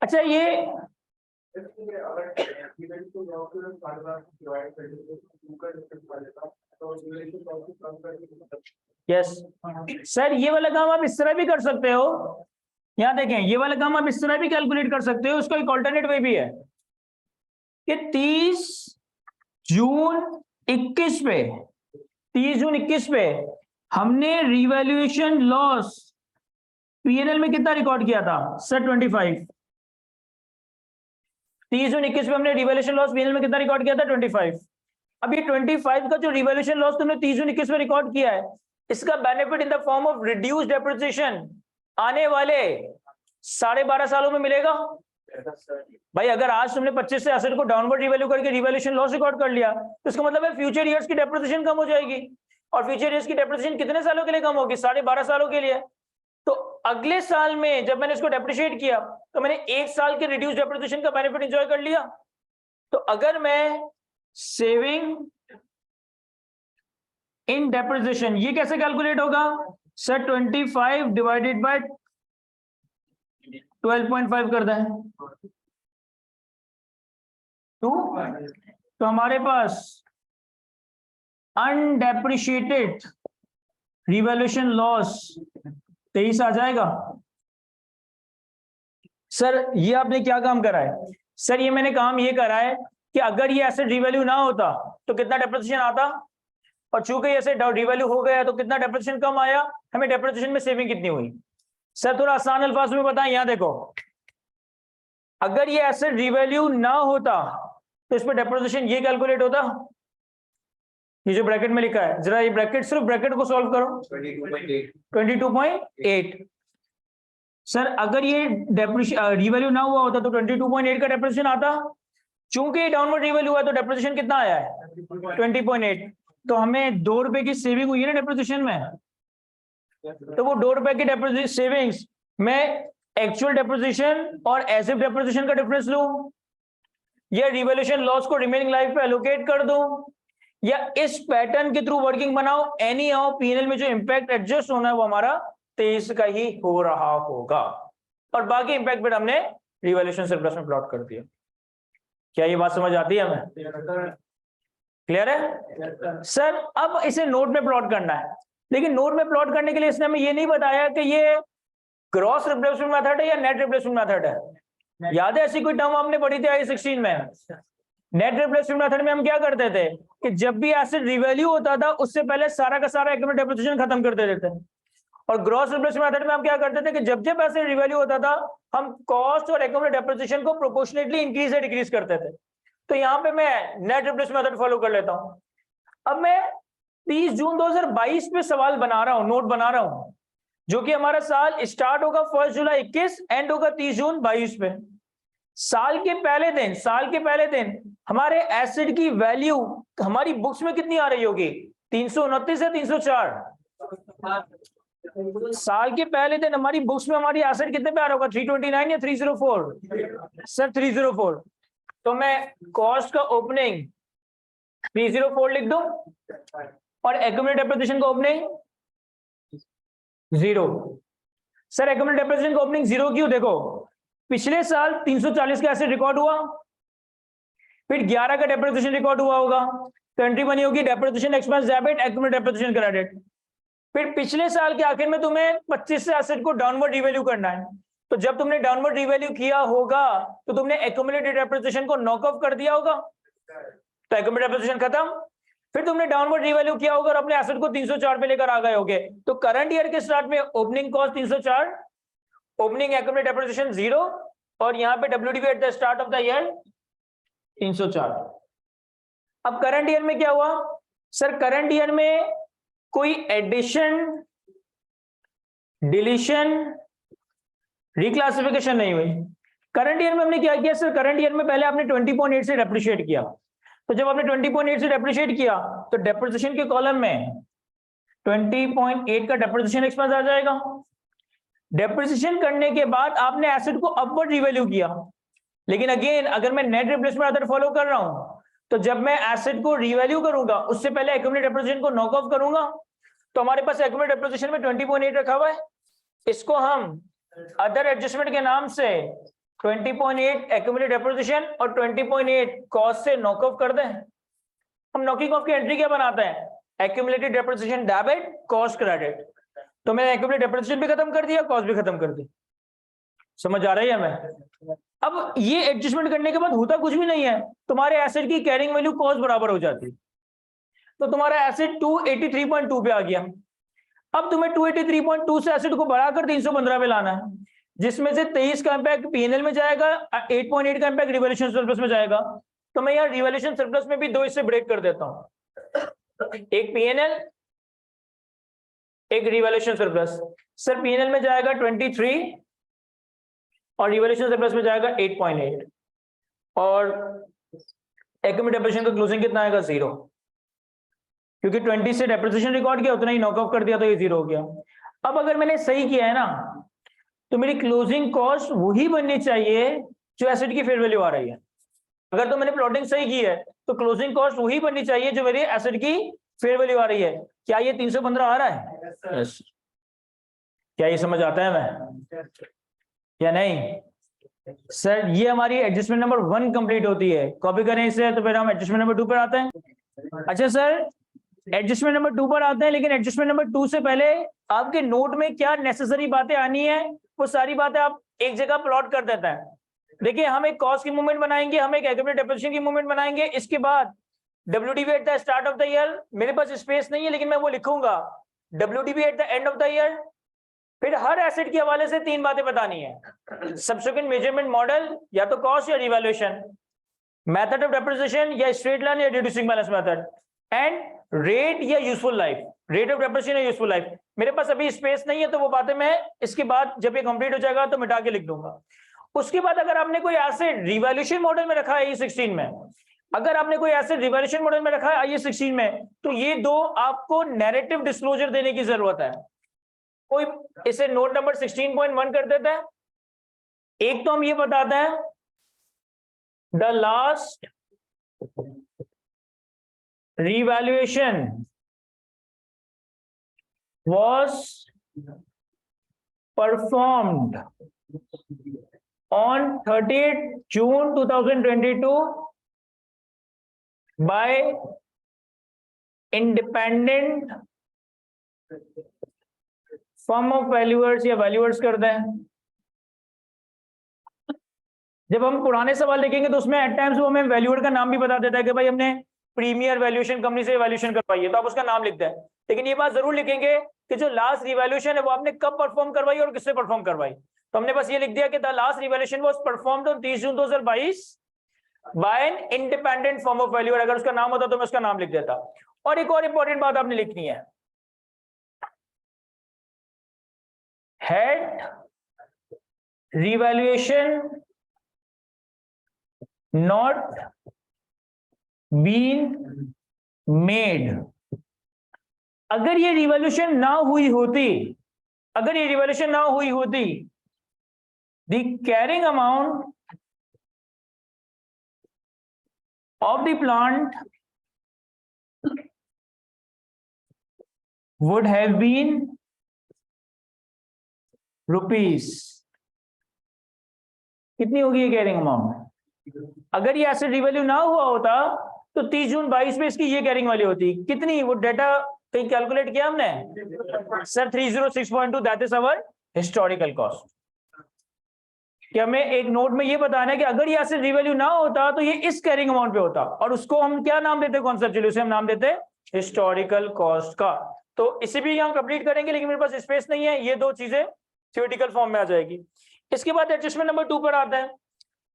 अच्छा ये यस सर, ये वाला काम आप इस तरह भी कर सकते हो। यहां देखें, ये वाला काम आप इस तरह भी कैलकुलेट कर सकते हो। उसका एक ऑल्टरनेट वे भी है कि 30 जून 21 पे 30 जून 21 पे हमने रिवैल्यूएशन लॉस पीएनएल में कितना रिकॉर्ड किया था सर? 25। 30 जून 21 पे हमने रिवैल्यूएशन लॉस पीएनएल में कितना रिकॉर्ड किया था? 25। अब ये 25 का जो रिवैल्यूएशन लॉस तुमने 30 जून 21 में रिकॉर्ड किया है, इसका benefit in the form of reduced depreciation आने वाले 12.5 सालों में मिलेगा। भाई अगर आज तुमने 25 से एसेट को डाउनवर्ड रिवैल्यू करके रिवैल्यूएशन लॉस रिकॉर्ड कर लिया तो इसका मतलब है फ्यूचर ईयर्स की डेप्रिसिएशन कम हो जाएगी। और फ्यूचर ईयर्स की डेप्रिसिएशन कितने सालों के लिए कम होगी? 12.5 सालों के लिए। तो अगले साल में जब मैंने इसको डेप्रिशिएट किया तो मैंने 1 साल के रिड्यूस डेप्रिसिएशन का बेनिफिट एंजॉय कर लिया। तो अगर मैं सेविंग इन डेप्रिसिएशन, ये कैसे कैलकुलेट होगा सर? 25 डिवाइडेड बाय 12.5 कर दें 2, तो हमारे पास अनडेप्रिशिएटेड रिवैल्यूएशन लॉस 23 आ जाएगा। सर ये आपने क्या काम करा है? सर ये मैंने काम ये करा है कि अगर ये एसेट रिवैल्यू ना होता तो कितना डेप्रिसिएशन आता, और चूंकि ये एसेट रिवैल्यू हो गया तो कितना डेप्रिसिएशन कम आया, हमें डेप्रिसिएशन में सेविंग कितनी हुई। सर थोड़ा आसान अल्फाज में बताएं। यहां देखो, अगर ये एसेट रिवैल्यू ना होता तो इस पर डेप्रिसिएशन ये कैलकुलेट होता, ये जो ब्रैकेट में लिखा है, जरा ये ब्रैकेट, सिर्फ ब्रैकेट को सॉल्व करो। 22.8। सर अगर ये रिवैल्यू ना हुआ होता तो 22.8 का डेप्रिसिएशन आता। चूंकि डाउनवर्ड रिवैल्यू हुआ तो डेप्रिसिएशन कितना आया है? 20.8। तो हमें 2 रुपए की सेविंग हुई है ना डेप्रिसिएशन में। तो वो 2 रुपए की डेप्रिसिएशन सेविंग्स में एक्चुअल डेप्रिसिएशन और एज इफ डेप्रिसिएशन का डिफरेंस लूं, या रिवैल्यूएशन लॉस को रिमेनिंग लाइफ पे एलोकेट कर दूं, या इस पैटर्न के थ्रू वर्किंग बनाओ, एनी हाउ पीएनएल में जो इंपैक्ट एडजस्ट होना है वो हमारा 23 का ही हो रहा होगा। और बाकी इंपैक्ट पर हमने रिवैल्यूएशन सरप्लस में प्लॉट कर दिया। क्या ये बात समझ आती है हमें? क्लियर है सर? अब इसे नोट में प्लॉट करना है, लेकिन नोट में प्लॉट करने के लिए इसने हमें ये नहीं बताया कि ये ग्रॉस रिप्लेसमेंट मेथड है या नेट रिप्लेसमेंट मेथड है। याद है ऐसी कोई टर्म आपने पढ़ी थी I-16 में? नेट रिप्लेसमेंट मेथड में हम क्या करते थे कि जब भी एसेट रिवैल्यू होता था उससे पहले सारा का सारा एक्यूमुलेटेड डेप्रिसिएशन खत्म कर देते थे। और ग्रॉस रिप्लेसमेंट मेथड में हम क्या करते थे कि जब जब एसेट रिवैल्यू होता था हम कॉस्ट और एक्यूमुलेटेड डेप्रिसिएशन को प्रोपोर्शनेटली इंक्रीज या डिक्रीज करते थे। तो यहाँ पे मैं नेट रिप्लेसमेंट मेथड फॉलो कर लेता हूँ। अब मैं 30 जून 2022 पे सवाल बना रहा हूँ, नोट बना रहा हूँ, जो कि हमारा साल स्टार्ट होगा 1 जुलाई 21, एंड होगा 30 जून 22 पे। साल के पहले दिन हमारे एसेट की वैल्यू हमारी बुक्स में कितनी आ रही होगी? 329 या 304? साल के पहले दिन हमारी बुक्स में हमारी एसेट कितने पे आ रहा होगा? 329 या 304? सर 304। तो मैं कॉस्ट का ओपनिंग 304 लिख दूं और एक्यूमुलेटेड डेप्रिसिएशन का ओपनिंग 0। सर एक्यूमुलेटेड डेप्रिसिएशन का ओपनिंग 0 क्यों? देखो पिछले साल 340 का एसेट रिकॉर्ड हुआ, फिर 11 का डेप्रिसिएशन रिकॉर्ड हुआ होगा, तो एंट्री बनी होगी depreciation expense debit accumulated depreciation credit. फिर पिछले साल के आखिर में तुम्हें 25 से एसेट को डाउनवर्ड रिवैल्यू करना है, तो जब तुमने डाउनवर्ड रिवैल्यू किया होगा तो तुमने एक्यूमुलेटेड डेप्रिसिएशन को नॉक ऑफ कर दिया होगा, तो एक्यूमुलेटेड डेप्रिसिएशन खत्म। फिर तुमने डाउनवर्ड रिवैल्यू किया होगा और अपने एसेट को 304 पे लेकर आ गए होगे, तो करंट ईयर के स्टार्ट में opening cost 304, opening accumulated depreciation 0, और यहाँ पे WDV at the start of the year 304। अब करंट ईयर में क्या हुआ? सर करंट ईयर में कोई एडिशन, डिलीशन, रिक्लासिफिकेशन नहीं हुई। करंट ईयर में हमने क्या किया सर? करंट ईयर में पहले आपने 20.8 से डेप्रिशिएट किया, तो जब आपने 20.8 से डेप्रिशिएट किया तो डेप्रिसिएशन के कॉलम में 20.8 का डेप्रिसिएशन एक्सपेंस आ जाएगा। डेप्रिसिएशन करने के बाद आपने एसेट को अपवर्ड रिवैल्यू किया, लेकिन अगेन अगर मैं नेट रिप्लेसमेंट मेथड फॉलो कर रहा हूं तो जब मैं एसेट को रिवैल्यू करूंगा उससे पहले एक्यूमुलेटेड डेप्रिसिएशन को नॉक ऑफ करूंगा। तो हमारे पास एक्यूमुलेटेड डेप्रिसिएशन में 20.8 रखा हुआ है, इसको हम अदर एडजस्टमेंट के नाम से 20.8 एक्यूमुलेटेड डेप्रिसिएशन और 20.8 कॉस्ट से नॉक ऑफ कर दें। हम नॉकिंग ऑफ की एंट्री क्या बनाते हैं, accumulated depreciation debit cost credit. तो मैंने एक्यूमुलेटेड डेप्रिसिएशन भी खत्म कर दिया, कॉस्ट भी खत्म कर दी। समझ आ रही है हमें? अब ये एडजस्टमेंट करने के बाद होता कुछ भी नहीं है, तुम्हारे एसेट की कैरिंग वैल्यू कॉस्ट बराबर हो जाती है। तो तुम्हारा एसेट 283.2 पे आ गया। अब तुम्हें 283.2 से एसेट को बढ़ाकर 315 पे लाना है, जिसमें से 23 का इंपैक्ट पीएनएल में जाएगा, 8.8 का इंपैक्ट रिवैल्यूएशन सरप्लस में जाएगा। तो मैं यार रिवैल्यूएशन सरप्लस में भी दो इससे ब्रेक कर देता हूं, एक पीएनएल एक रिवैल्यूएशन सरप्लस। सर पीएनएल में जाएगा 23 और रिवैल्यूएशन सरप्लस में जाएगा 8.8 और एक्यूमुलेटेड डेप्रिसिएशन का क्लोजिंग कितना आएगा 0, क्योंकि 20 से डेप्रिसिएशन रिकॉर्ड किया उतना ही नॉक ऑफ कर दिया तो ये 0 हो गया। अब अगर मैंने सही किया है ना तो मेरी क्लोजिंग कॉस्ट वही बननी चाहिए जो एसेट की फेयर वैल्यू आ रही है। अगर तो मैंने प्लॉटिंग सही की है तो क्लोजिंग कॉस्ट वही बननी चाहिए जो मेरी एसेट की फेयर वैल्यू आ रही है। क्या ये 315 आ रहा है? yes. क्या ये समझ आता है मैं या नहीं? सर ये हमारी एडजस्टमेंट नंबर 1 कंप्लीट होती है। कॉपी करें इसे तो फिर हम एडजस्टमेंट नंबर 2 पर आते हैं। अच्छा सर एडजस्टमेंट नंबर 2 पर आते हैं, लेकिन एडजस्टमेंट नंबर 2 से पहले आपके नोट में क्या नेसेसरी बातें आनी है वो सारी बातें आप एक जगह प्लॉट कर देते हैं। देखिए हम एक कॉस्ट की मूवमेंट बनाएंगे, हम एक एक्यूमुलेटेड डेप्रिसिएशन की मूवमेंट बनाएंगे, इसके बाद WDV at the start of the year, मेरे पास स्पेस नहीं है लेकिन मैं वो लिखूंगा WDV at the end of the year. फिर हर एसेट के हवाले से 3 बातें बतानी है, सब्सिक्वेंट मेजरमेंट मॉडल या तो कॉस्ट या रिवैल्यूएशन, मेथड ऑफ डेप्रिसिएशन या स्ट्रेट लाइन या reducing balance method, and rate या useful life, rate of depreciation या यूजफुल लाइफ। मेरे पास अभी स्पेस नहीं है तो वो बातें मैं इसके बाद जब ये कंप्लीट हो जाएगा तो मिटा के लिख दूंगा। उसके बाद अगर आपने कोई एसेट रिवैल्यूएशन मॉडल में रखा है E16 में, अगर आपने कोई एसेट रिवैल्यूएशन मॉडल में रखा है IE16 में, तो ये 2 आपको नैरेटिव डिस्क्लोजर देने की जरूरत है। कोई इसे नोट नंबर 16.1 कर देता है। एक तो हम ये बताते हैं the last revaluation was performed on 30th June 2022 by independent firm of valuers या valuers कर दें। जब हम पुराने सवाल देखेंगे तो उसमें एट टाइम्स वो हमें वैल्यूअर का नाम भी बता देता है कि भाई हमने प्रीमियर वैल्यूएशन कंपनी से वैल्यूएशन करवाई है, तो आप उसका नाम लिखते हैं। लेकिन ये बात जरूर लिखेंगे कि जो लास्ट रिवैल्यूएशन है वो आपने कब परफॉर्म करवाई और किससे परफॉर्म करवाई। तो हमने बस ये लिख दिया कि the last revaluation was performed on 30 June 2022 by an independent firm of valuer. अगर उसका नाम होता तो मैं उसका नाम लिख देता। और एक और इंपॉर्टेंट बात आपने लिखनी है, had revaluation not been made, अगर ये रिवॉल्यूशन ना हुई होती, अगर ये रिवॉल्यूशन ना हुई होती, the carrying amount of the plant would have been rupees. कितनी होगी ये कैरिंग अमाउंट? अगर ये एसेट रिवैल्यू ना हुआ होता तो 30 जून 22 में इसकी ये कैरिंग वैल्यू होती। कितनी? वो डेटा कहीं कैलकुलेट किया हमने sir 306.2, that is our historical cost. कि हमें एक नोट में ये बताना है कि अगर ये एसेट रिवैल्यू ना होता तो ये इस कैरिंग अमाउंट पे होता, और उसको हम क्या नाम देते हैं कॉन्सेप्चुअली, उसे हम नाम देते हैं हिस्टोरिकल कॉस्ट का। तो इसे भी हम कंप्लीट करेंगे लेकिन मेरे पास स्पेस नहीं है, ये 2 चीजें थ्योरेटिकल फॉर्म में आ जाएगी। इसके बाद एडजस्टमेंट नंबर 2 पर आता है।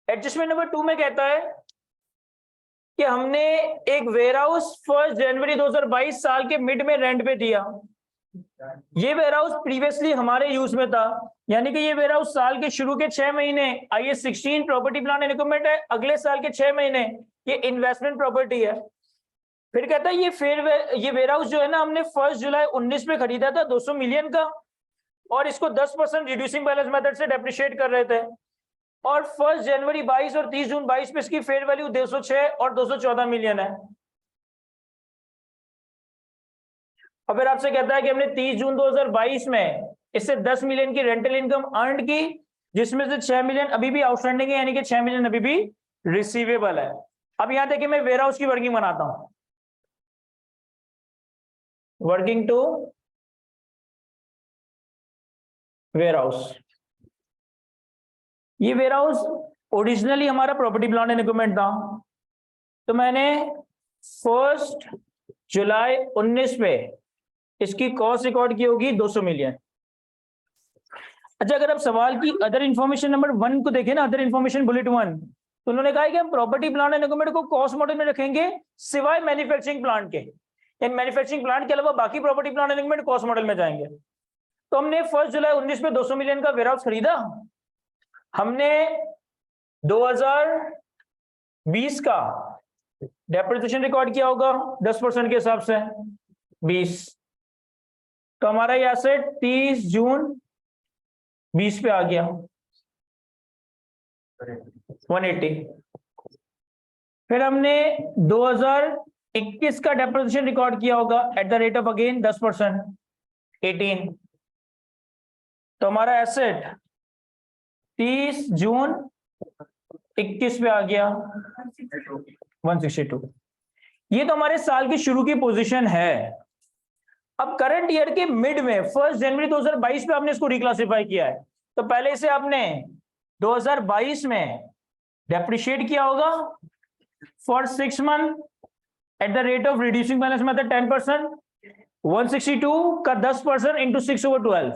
एडजस्टमेंट नंबर 2 में कहता है कि हमने एक वेयरहाउस 1 जनवरी 2022 साल के मिड में रेंट पे दिया। ये वेयरहाउस प्रीवियसली हमारे यूज में था, यानी कि ये वेयरहाउस साल के शुरू के 6 महीने IS16 property plant and equipment है, अगले साल के 6 महीने ये इन्वेस्टमेंट प्रॉपर्टी है। फिर कहता है ये वेयरहाउस जो है ना हमने 1 जुलाई 19 में खरीदा था 200 मिलियन का, और इसको 10% रिड्यूसिंग बैलेंस मेथड से डेप्रिशिएट कर रहे थे, और 1 जनवरी 22 और 30 जून 22 पे इसकी फेयर वैल्यू 206 और 214 मिलियन है। और फिर आपसे कहता है कि हमने 30 जून 2022 में इससे 10 मिलियन की रेंटल इनकम अर्न की, जिसमें से 6 मिलियन अभी भी आउटस्टैंडिंग है, यानी कि 6 मिलियन अभी भी रिसीवेबल है। अब यहां देखिए मैं वेयर हाउस की वर्किंग बनाता हूं, वर्किंग टू वेयर हाउस। ये वेयर हाउस ओरिजिनली हमारा प्रॉपर्टी प्लांट एंड इक्विपमेंट था, तो मैंने 1 जुलाई 19 पे इसकी कॉस्ट रिकॉर्ड की होगी 200 मिलियन। अच्छा, अगर आप सवाल की अदर इंफॉर्मेशन नंबर 1 को देखें ना, अदर इंफॉर्मेशन बुलेट 1, तो उन्होंने कहा है कि हम प्रॉपर्टी प्लांट एंड इक्विपमेंट को कॉस्ट मॉडल में रखेंगे सिवाय मैन्युफैक्चरिंग प्लांट के, यानी मैन्युफैक्चरिंग प्लांट के अलावा बाकी property plant and equipment cost model में जाएंगे। तो हमने 1 जुलाई 19 पे 200 मिलियन का वेयर हाउस खरीदा। हमने 2020 का डेप्रिसिएशन रिकॉर्ड किया होगा 10% के हिसाब से 20, तो हमारा ये एसेट 30 जून 20 पे आ गया 180। फिर हमने 2021 का डेप्रिसिएशन रिकॉर्ड किया होगा at the rate of again 10% 18, तो हमारा एसेट 30 जून 21 पे आ गया 162। ये तो हमारे साल की शुरू की पोजीशन है। अब करंट ईयर के मिड में 1 जनवरी 2022 पे आपने इसको रिक्लासिफाई किया है, तो पहले इसे आपने 2022 में डेप्रिशिएट किया होगा for 6 month at the rate of reducing balance method 10%, 162 का 10% इंटू 6/12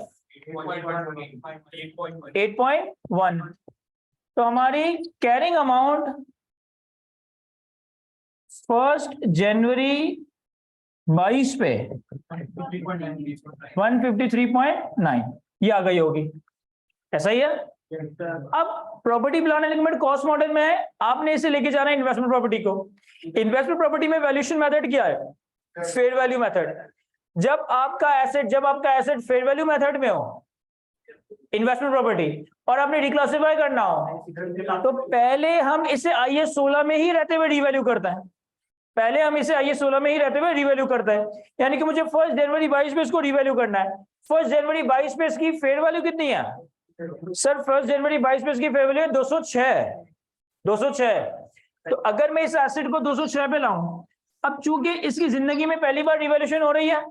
8.1। तो हमारी कैरिंग अमाउंट 1 जनवरी 22 पे 153.9 ये आ गई होगी, ऐसा ही है। अब property plant and equipment cost model में है, आपने इसे लेके जाना है इन्वेस्टमेंट प्रॉपर्टी को। इन्वेस्टमेंट प्रॉपर्टी में वैल्यूएशन मेथड क्या है? Fair value method. जब आपका एसेट फेयर वैल्यू मेथड में हो इन्वेस्टमेंट प्रॉपर्टी और आपने रिक्लासिफाई करना हो, तो पहले हम इसे IAS 16 में ही रहते हुए रिवैल्यू करते हैं। पहले हम इसे IAS 16 में ही रहते हुए रिवैल्यू करते हैं, यानी कि मुझे 1 जनवरी 22 में इसको रिवैल्यू करना है। 1 जनवरी 22 पे इसकी फेयर वैल्यू कितनी है सर? 1 जनवरी 22 पे इसकी फेयर वैल्यू है 206। तो अगर मैं इस एसेट को 206 पे लाऊं, अब चूंकि इसकी जिंदगी में पहली बार रिवैल्यूएशन हो रही है,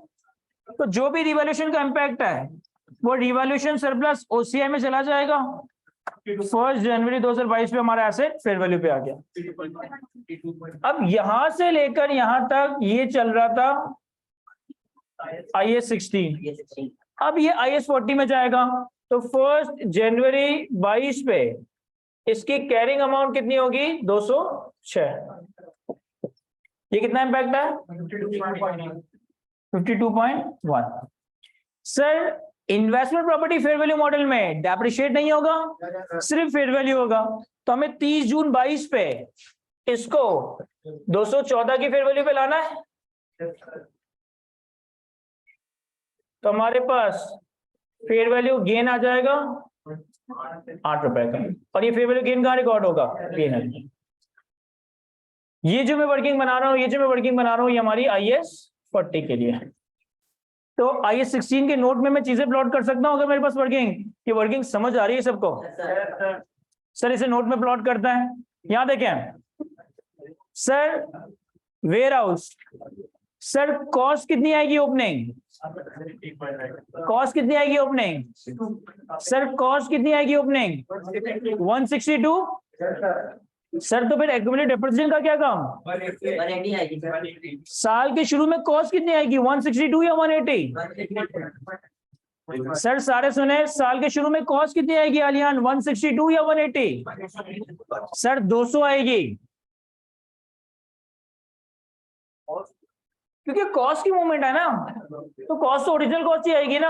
तो जो भी रिवैल्यूएशन का इंपैक्ट है वो रिवैल्यूएशन सरप्लस OCI में चला जाएगा। 1 जनवरी 2022 पे हमारा एसेट फेयर वैल्यू पे आ गया। अब यहां से लेकर यहां तक ये चल रहा था IAS 16, अब ये IAS 40 में जाएगा। तो 1 जनवरी 22 पे इसकी कैरिंग अमाउंट कितनी होगी? 206। ये कितना इंपैक्ट है? 52.1। Sir investment property fair value model में डेप्रिशिएट नहीं होगा, सिर्फ फेयर वैल्यू होगा। तो हमें 30 जून 22 पे इसको 214 की फेयर वैल्यू पे लाना है, तो हमारे पास फेयर वैल्यू गेन आ जाएगा 8 रुपए का। और ये फेयर वैल्यू गेन कहाँ रिकॉर्ड होगा? P&L। ये जो मैं वर्किंग बना रहा हूँ ये हमारी IAS 40 के लिए है। तो IAS 16 के नोट में मैं चीजें प्लॉट कर सकता हूँ अगर मेरे पास वर्किंग समझ आ रही है सबको? सर इसे नोट में प्लॉट करता है। यहां देखें sir, warehouse, sir cost कितनी आएगी ओपनिंग? सर कॉस्ट कितनी आएगी ओपनिंग? 162। सर तो फिर एक्यूमुलेटेड डेप्रिसिएशन का क्या काम? 180 आएगी। साल के शुरू में कॉस्ट कितनी आएगी? 162 या 180? सर सारे सुने, साल के शुरू में कॉस्ट कितनी आएगी आलियान? 162 या 180? सर 200 आएगी, क्योंकि कॉस्ट की मूवमेंट है ना, तो कॉस्ट तो ओरिजिनल कॉस्ट ही आएगी ना।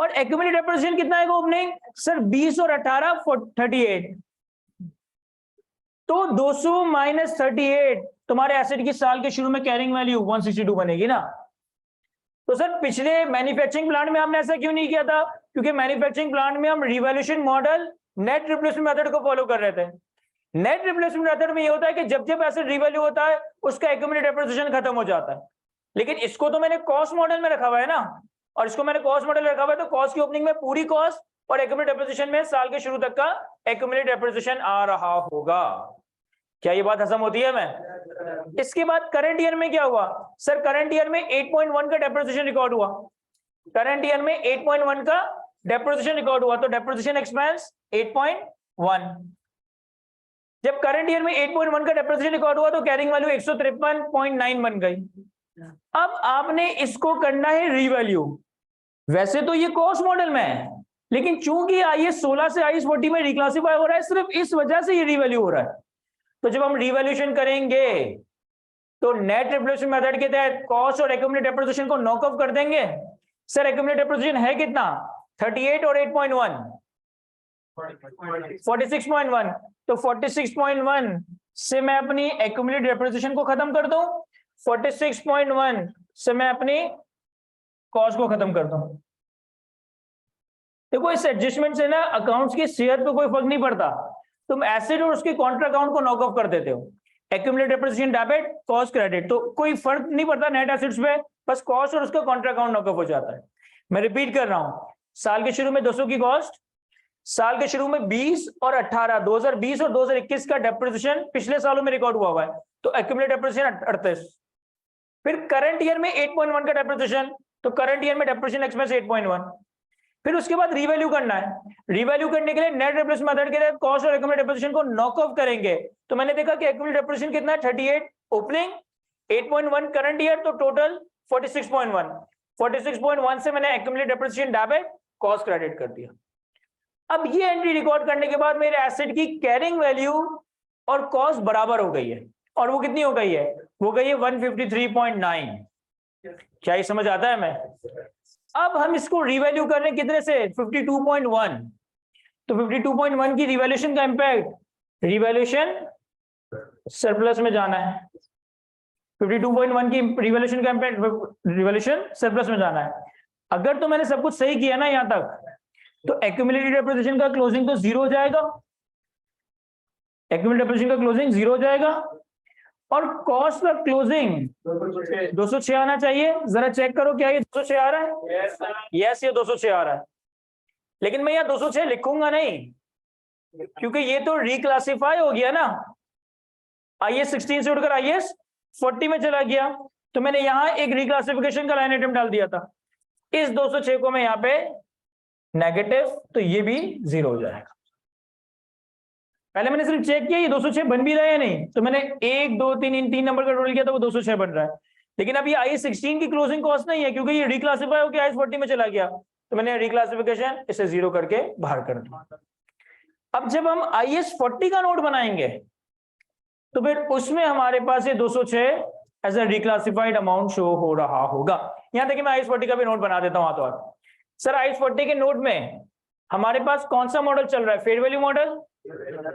और एक्यूमुलेटेड डेप्रिसिएशन कितना आएगा ओपनिंग? सर 20 और 18 38, तो 200 - 38 तुम्हारे एसेट की साल के शुरू में कैरिंग वैल्यू 162 बनेगी ना। तो सर पिछले मैन्युफैक्चरिंग प्लांट में हमने ऐसा क्यों नहीं किया था? क्योंकि मैन्युफैक्चरिंग प्लांट में हम revolution model net replacement method को फॉलो कर रहे थे। नेट रिप्लेसमेंट मेथड में ये होता है कि जब जब एसिड रिवैल्यू होता है उसका एक्यूमुलेटेड डेप्रिसिएशन खत्म हो जाता है। लेकिन इसको तो मैंने कॉस्ट मॉडल में रखा हुआ है ना, और इसको मैंने कॉस्ट मॉडल में रखा हुआ है, तो कॉस्ट की ओपनिंग में पूरी कॉस्ट और एक्यूमुलेटेड डेप्रिसिएशन में साल के शुरू तक का एक्यूमुलेटेड डेप्रिसिएशन आ रहा होगा। क्या ये बात हजम होती है? मैं इसके बाद करंट ईयर में क्या हुआ? सर करंट ईयर में 8.1 का डेप्रिसिएशन रिकॉर्ड हुआ। करंट ईयर में 8.1 का डेप्रिसिएशन रिकॉर्ड हुआ, तो डेप्रिसिएशन एक्सपेंस 8.1। जब करंट ईयर में 8.1 का डेप्रिसिएशन रिकॉर्ड हुआ तो कैरिंग वैल्यू 153.9 बन गई। अब आपने इसको करना है रीवैल्यू। वैसे तो ये कॉस्ट मॉडल में है, लेकिन चूंकि IAS 16 से IAS 40 में रिक्लासिफाई हो रहा है, सिर्फ इस वजह से ये रीवैल्यू हो रहा है। तो जब हम रिवैल्यूएशन करेंगे तो नेट रिप्लेसमेंट मेथड के तहत कॉस्ट और एक्यूमुलेटेड डेप्रिसिएशन को नॉक ऑफ कर देंगे। सर एक्यूमुलेटेड डेप्रिसिएशन है कितना? 38 और 8.1 46.1। तो 46.1 से मैं अपनी एक्यूमुलेटेड डेप्रिसिएशन को खत्म कर दूं, 46.1 से मैं अपनी कॉस्ट को खत्म कर दूं। देखो इस एडजस्टमेंट से ना अकाउंट्स की सेहत पे कोई फर्क नहीं पड़ता। तुम एसेट और उसके कॉन्ट्रा अकाउंट को नॉक ऑफ कर देते हो, accumulated depreciation debit, cost credit, तो कोई फर्क नहीं पड़ता नेट एसेट्स पे, बस कॉस्ट और उसका कॉन्ट्रा अकाउंट नॉक ऑफ हो जाता है। मैं रिपीट कर रहा हूं, साल के शुरू में 200 की कॉस्ट, साल के शुरू में 20 और 18 2020 और 2021 का डेप्रिसिएशन पिछले सालों में रिकॉर्ड हुआ है, तो एक्यूमुलेटेड डेप्रिसिएशन 38। फिर करंट ईयर में 8.1 का डेप्रिसिएशन, तो करंट ईयर में डेप्रिसिएशन एक्सपेंस 8.1। फिर उसके बाद रीवैल्यू करना है। रीवैल्यू करने के लिए नेट रिप्लेसमेंट मेथड के लिए कॉस्ट और एक्यूमुलेटेड डेप्रिसिएशन को नॉक ऑफ करेंगे। तो मैंने देखा कि एक्यूमुलेटेड डेप्रिसिएशन कितना है? 38 ओपनिंग, 8.1 करंट ईयर, तो टोटल 46.1। 46.1 से मैंने accumulated depreciation debit, cost credit कर दिया। अब ये एंट्री रिकॉर्ड करने के बाद मेरे एसेट की कैरिंग वैल्यू और कॉस्ट बराबर हो गई है, और वो कितनी हो गई है? वो गई है 153.9। क्या ये समझ आता है? मैं अब हम इसको रिवैल्यू कर रहे हैं कितने से? 52.1। तो 52.1 की रिवैल्यूएशन का इंपैक्ट, रिवैल्यूएशन सरप्लस में जाना है। 52.1 की रिवैल्यूएशन का इंपैक्ट रिवैल्यूएशन सरप्लस में जाना है। अगर तो मैंने सब कुछ सही किया ना यहां तक, तो एक्यूमुलेटेड डेप्रिसिएशन का क्लोजिंग तो 0 हो जाएगा, एक्यूमुलेटेड डेप्रिसिएशन का क्लोजिंग 0 हो जाएगा, और कॉस्ट का क्लोजिंग 206 आना चाहिए। जरा चेक करो क्या ये 206 आ रहा है? यस, ये 206 आ रहा है। लेकिन मैं यहाँ 206 लिखूंगा नहीं, क्योंकि ये तो रिक्लासिफाई हो गया ना, IAS 16 से उठकर IAS 40 में चला गया। तो मैंने यहाँ एक रिक्लासिफिकेशन का लाइन आइटम डाल दिया था। इस 206 को मैं यहाँ पे नेगेटिव, तो ये भी 0 हो जाएगा। पहले मैंने सिर्फ चेक किया ये 206 बन भी रहा है या नहीं, तो मैंने 1 2 3 इन 3 नंबर का टोटल किया तो वो 206 बन रहा है। लेकिन अब ये IAS 16 की क्लोजिंग कॉस्ट नहीं है, क्योंकि ये रिक्लासिफाई होकर IAS 40 में चला गया, तो मैंने रिक्लासिफिकेशन इसे 0 करके बाहर कर दिया। अब जब हम IAS 40 का नोट बनाएंगे तो फिर उसमें हमारे पास ये 206 as a reclassified amount show हो रहा होगा। यहां देखिए मैं IAS 40 का भी नोट बना देता हूं हाथों हाथ। सर IAS 40 के नोट में हमारे पास कौन सा मॉडल चल रहा है? Fair value model.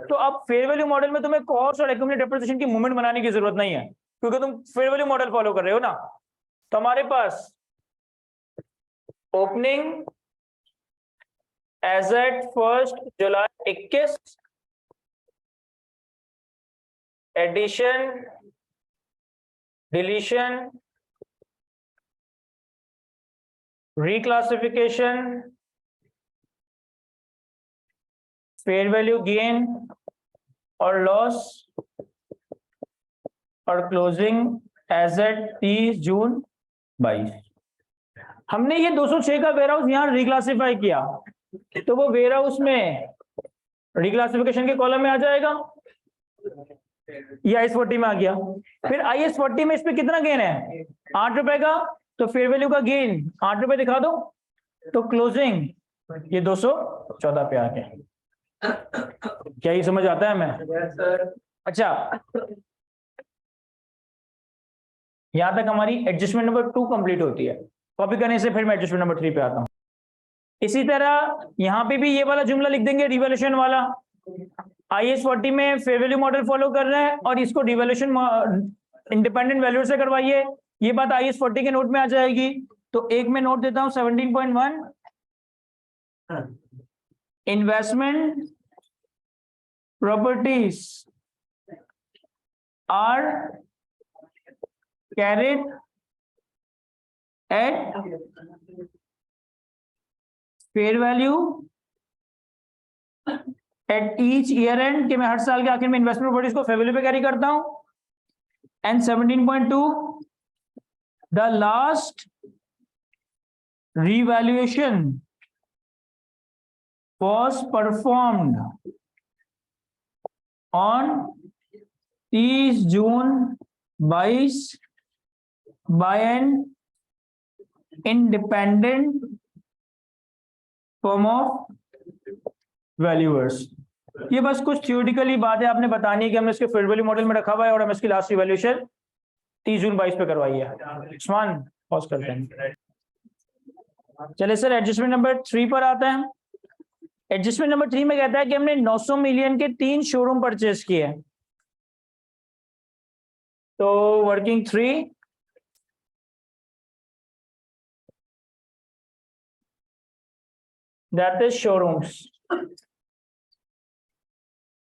तो अब फेयर वैल्यू मॉडल में तुम्हें कॉस्ट और एक्यूमुलेटेड डेप्रिसिएशन की मूवमेंट बनाने की जरूरत नहीं है, क्योंकि तुम फेयर वैल्यू मॉडल फॉलो कर रहे हो ना। तो हमारे पास opening as at 1 July 21, addition, deletion, reclassification, fair value gain और लॉस, और क्लोजिंग एज एट 30 जून 22। हमने ये 206 का वेयरहाउस यहां रिक्लासिफाई किया, तो वो वेयरहाउस में रिक्लासिफिकेशन के कॉलम में आ जाएगा, ये IAS 40 में आ गया। फिर IAS 40 में इस पे कितना गेन है? 8 रुपए का, तो फेयर वैल्यू का गेन 8 रुपए दिखा दो, तो क्लोजिंग ये 214 पे आ गया। क्या ये समझ आता है? मैं अच्छा, यहां तक हमारी एडजस्टमेंट नंबर 2 कंप्लीट होती है। कॉपी करने से फिर मैं एडजस्टमेंट नंबर 3 पे आता हूं। इसी तरह यहां पे भी ये वाला जुमला लिख देंगे, रिवैल्यूएशन वाला। IAS 40 में फेयर वैल्यू मॉडल फॉलो कर रहे हैं और इसको रिवैल्यूएशन इंडिपेंडेंट वैल्यू से करवाइए। ये बात IAS 40 के नोट में आ जाएगी। तो एक में नोट देता हूं 17.1 investment properties are carried at fair value at each year end, कि मैं हर साल के आखिर में इन्वेस्टमेंट प्रॉपर्टीज को फेयर वैल्यू पे कैरी करता हूं। And 17.2 the last revaluation was performed on 30 June 22 by an independent firm of valuers। ये बस कुछ थ्योरेटिकली बातें आपने बतानी है कि हमने इसके फेयर वैल्यू मॉडल में रखा हुआ है और हम इसकी लास्ट रिवैल्यूएशन 30 जून 22 पे करवाई है। उस्मान पॉज करते हैं। चले सर एडजस्टमेंट नंबर 3 पर आते हैं। एडजस्टमेंट नंबर 3 में कहता है कि हमने 900 मिलियन के 3 शोरूम परचेज किए। तो working 3 that is showrooms.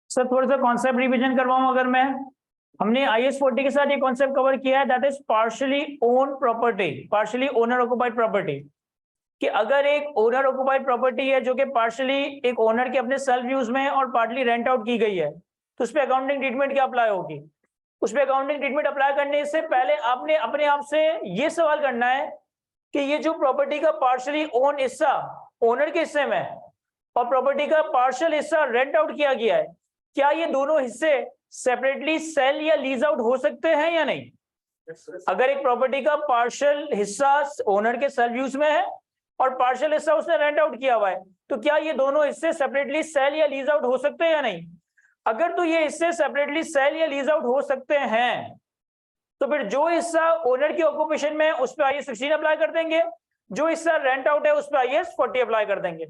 Sir थोड़ा सा कॉन्सेप्ट रिवीजन करवाऊं अगर मैं, हमने IS 40 के साथ ये कॉन्सेप्ट कवर किया है, that is partially own property, partially owner occupied property. कि अगर एक ओनर ऑक्युपाइड प्रॉपर्टी है जो कि पार्शियली एक ओनर के अपने सेल्फ यूज में है और पार्टली रेंट आउट की गई है, तो उस पर अकाउंटिंग ट्रीटमेंट क्या अप्लाई होगी? उस पर अकाउंटिंग ट्रीटमेंट अप्लाई करने से पहले आपने अपने आप से ये सवाल करना है कि ये जो प्रॉपर्टी का पार्शियली ओन हिस्सा ओनर के हिस्से में और प्रॉपर्टी का पार्शियल हिस्सा रेंट आउट किया गया है, क्या ये दोनों हिस्से सेपरेटली सेल या लीज आउट हो सकते हैं या नहीं? अगर एक प्रॉपर्टी का पार्शियल हिस्सा ओनर के सेल्फ यूज में है और पार्शियल हिस्सा उसने रेंट आउट किया हुआ है, तो क्या ये दोनों हिस्से सेपरेटली सेल या लीज आउट हो सकते हैं या नहीं? अगर तो ये हिस्से सेपरेटली सेल या लीज आउट हो सकते हैं, तो फिर जो हिस्सा ओनर की ऑक्यूपेशन में है उस पर IS 16 अप्लाई कर देंगे, जो हिस्सा रेंट आउट है उस पर IS 40 अप्लाई कर देंगे।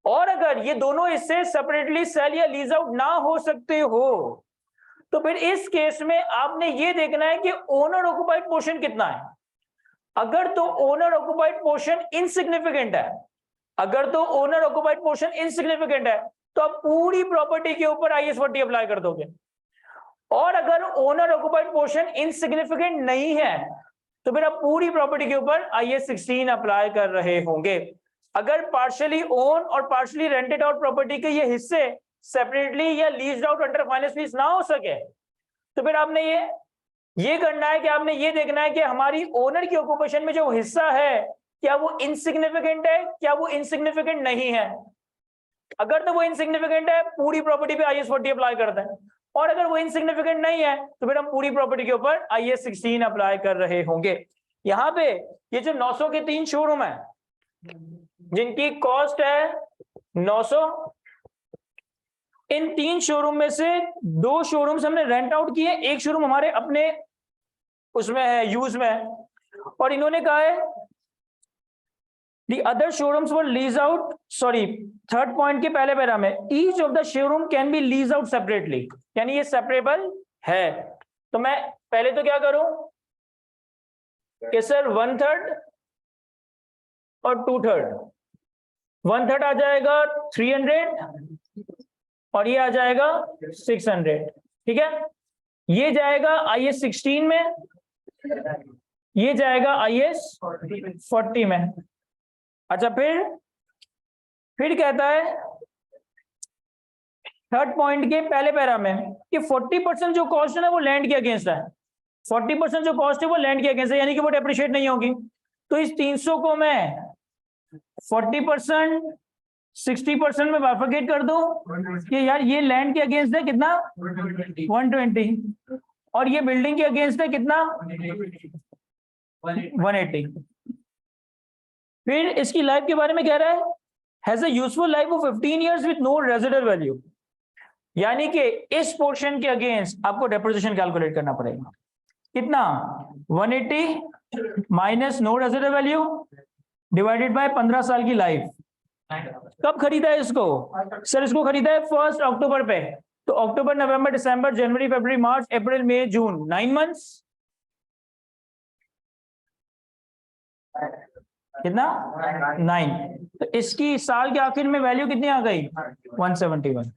और अगर ये दोनों हिस्से सेपरेटली सेल या लीज आउट ना हो सकते हो, तो फिर इस केस में आपने ये देखना है कि ओनर ऑक्युपाइड पोर्शन कितना है। अगर तो ओनर ऑक्युपाइड पोर्शन इनसिग्निफिकेंट है, अगर तो ओनर ऑक्युपाइड पोर्शन इनसिग्निफिकेंट है, तो आप पूरी प्रॉपर्टी के ऊपर IS 40 अप्लाई कर दोगे। और अगर ओनर ऑक्युपाइड पोर्शन इनसिग्निफिकेंट नहीं है, तो फिर आप पूरी प्रॉपर्टी के ऊपर IS 16 अप्लाई कर रहे होंगे। अगर पार्शियली ओन और पार्शियली रेंटेड आउट प्रॉपर्टी के ये हिस्से सेपरेटली या leased out under finance lease ना हो सके, तो फिर आपने ये करना है कि आपने ये देखना है कि हमारी ओनर की ऑक्यूपेशन में जो हिस्सा है क्या वो इनसिग्निफिकेंट है, क्या वो इनसिग्निफिकेंट नहीं है। अगर तो वो इनसिग्निफिकेंट है, पूरी प्रॉपर्टी पे IS 40 अप्लाई करते हैं, और अगर वो इनसिग्निफिकेंट नहीं है तो फिर हम पूरी प्रॉपर्टी के ऊपर IS 16 अप्लाई कर रहे होंगे। यहाँ पे ये जो 900 के 3 शोरूम है जिनकी कॉस्ट है 900, इन 3 शोरूम में से 2 शोरूम से हमने रेंट आउट किए, एक शोरूम हमारे अपने उसमें है, यूज में है, और इन्होंने कहा है The other showrooms were leased out, sorry, third point के पहले पैरा में each of the showroom can be leased out separately, यानी ये सेपरेबल है। तो मैं पहले तो क्या करूं कि सर 1/3 और 2/3, 1/3 आ जाएगा 300 और ये आ जाएगा 600, ठीक है। ये जाएगा IS 16 में, ये जाएगा IS 40 में। अच्छा, फिर कहता है थर्ड पॉइंट के पहले पैरा में कि 40% जो कॉस्ट है ना वो लैंड के अगेंस्ट है, 40% जो कॉस्ट है वो लैंड के अगेंस्ट है, यानी कि वो डेप्रिशिएट नहीं होगी। तो इस 300 को मैं 40% 60% में बाइफरकेट कर दो कि यार ये लैंड के अगेंस्ट है कितना 120 और ये बिल्डिंग के अगेंस्ट है कितना 180। फिर इसकी लाइफ के बारे में कह रहा है has a useful life of 15 years with no residual value, यानी कि इस पोर्शन के अगेंस्ट आपको डेप्रिसिएशन कैलकुलेट करना पड़ेगा। कितना 180 minus no residual value divided by 15 साल की लाइफ। कब खरीदा है इसको? सर इसको खरीदा है 1 अक्टूबर पे, तो अक्टूबर नवंबर दिसंबर जनवरी फरवरी मार्च अप्रैल मई जून 9 मंथ्स। कितना 9। तो इसकी साल के आखिर में वैल्यू कितनी आ गई 171।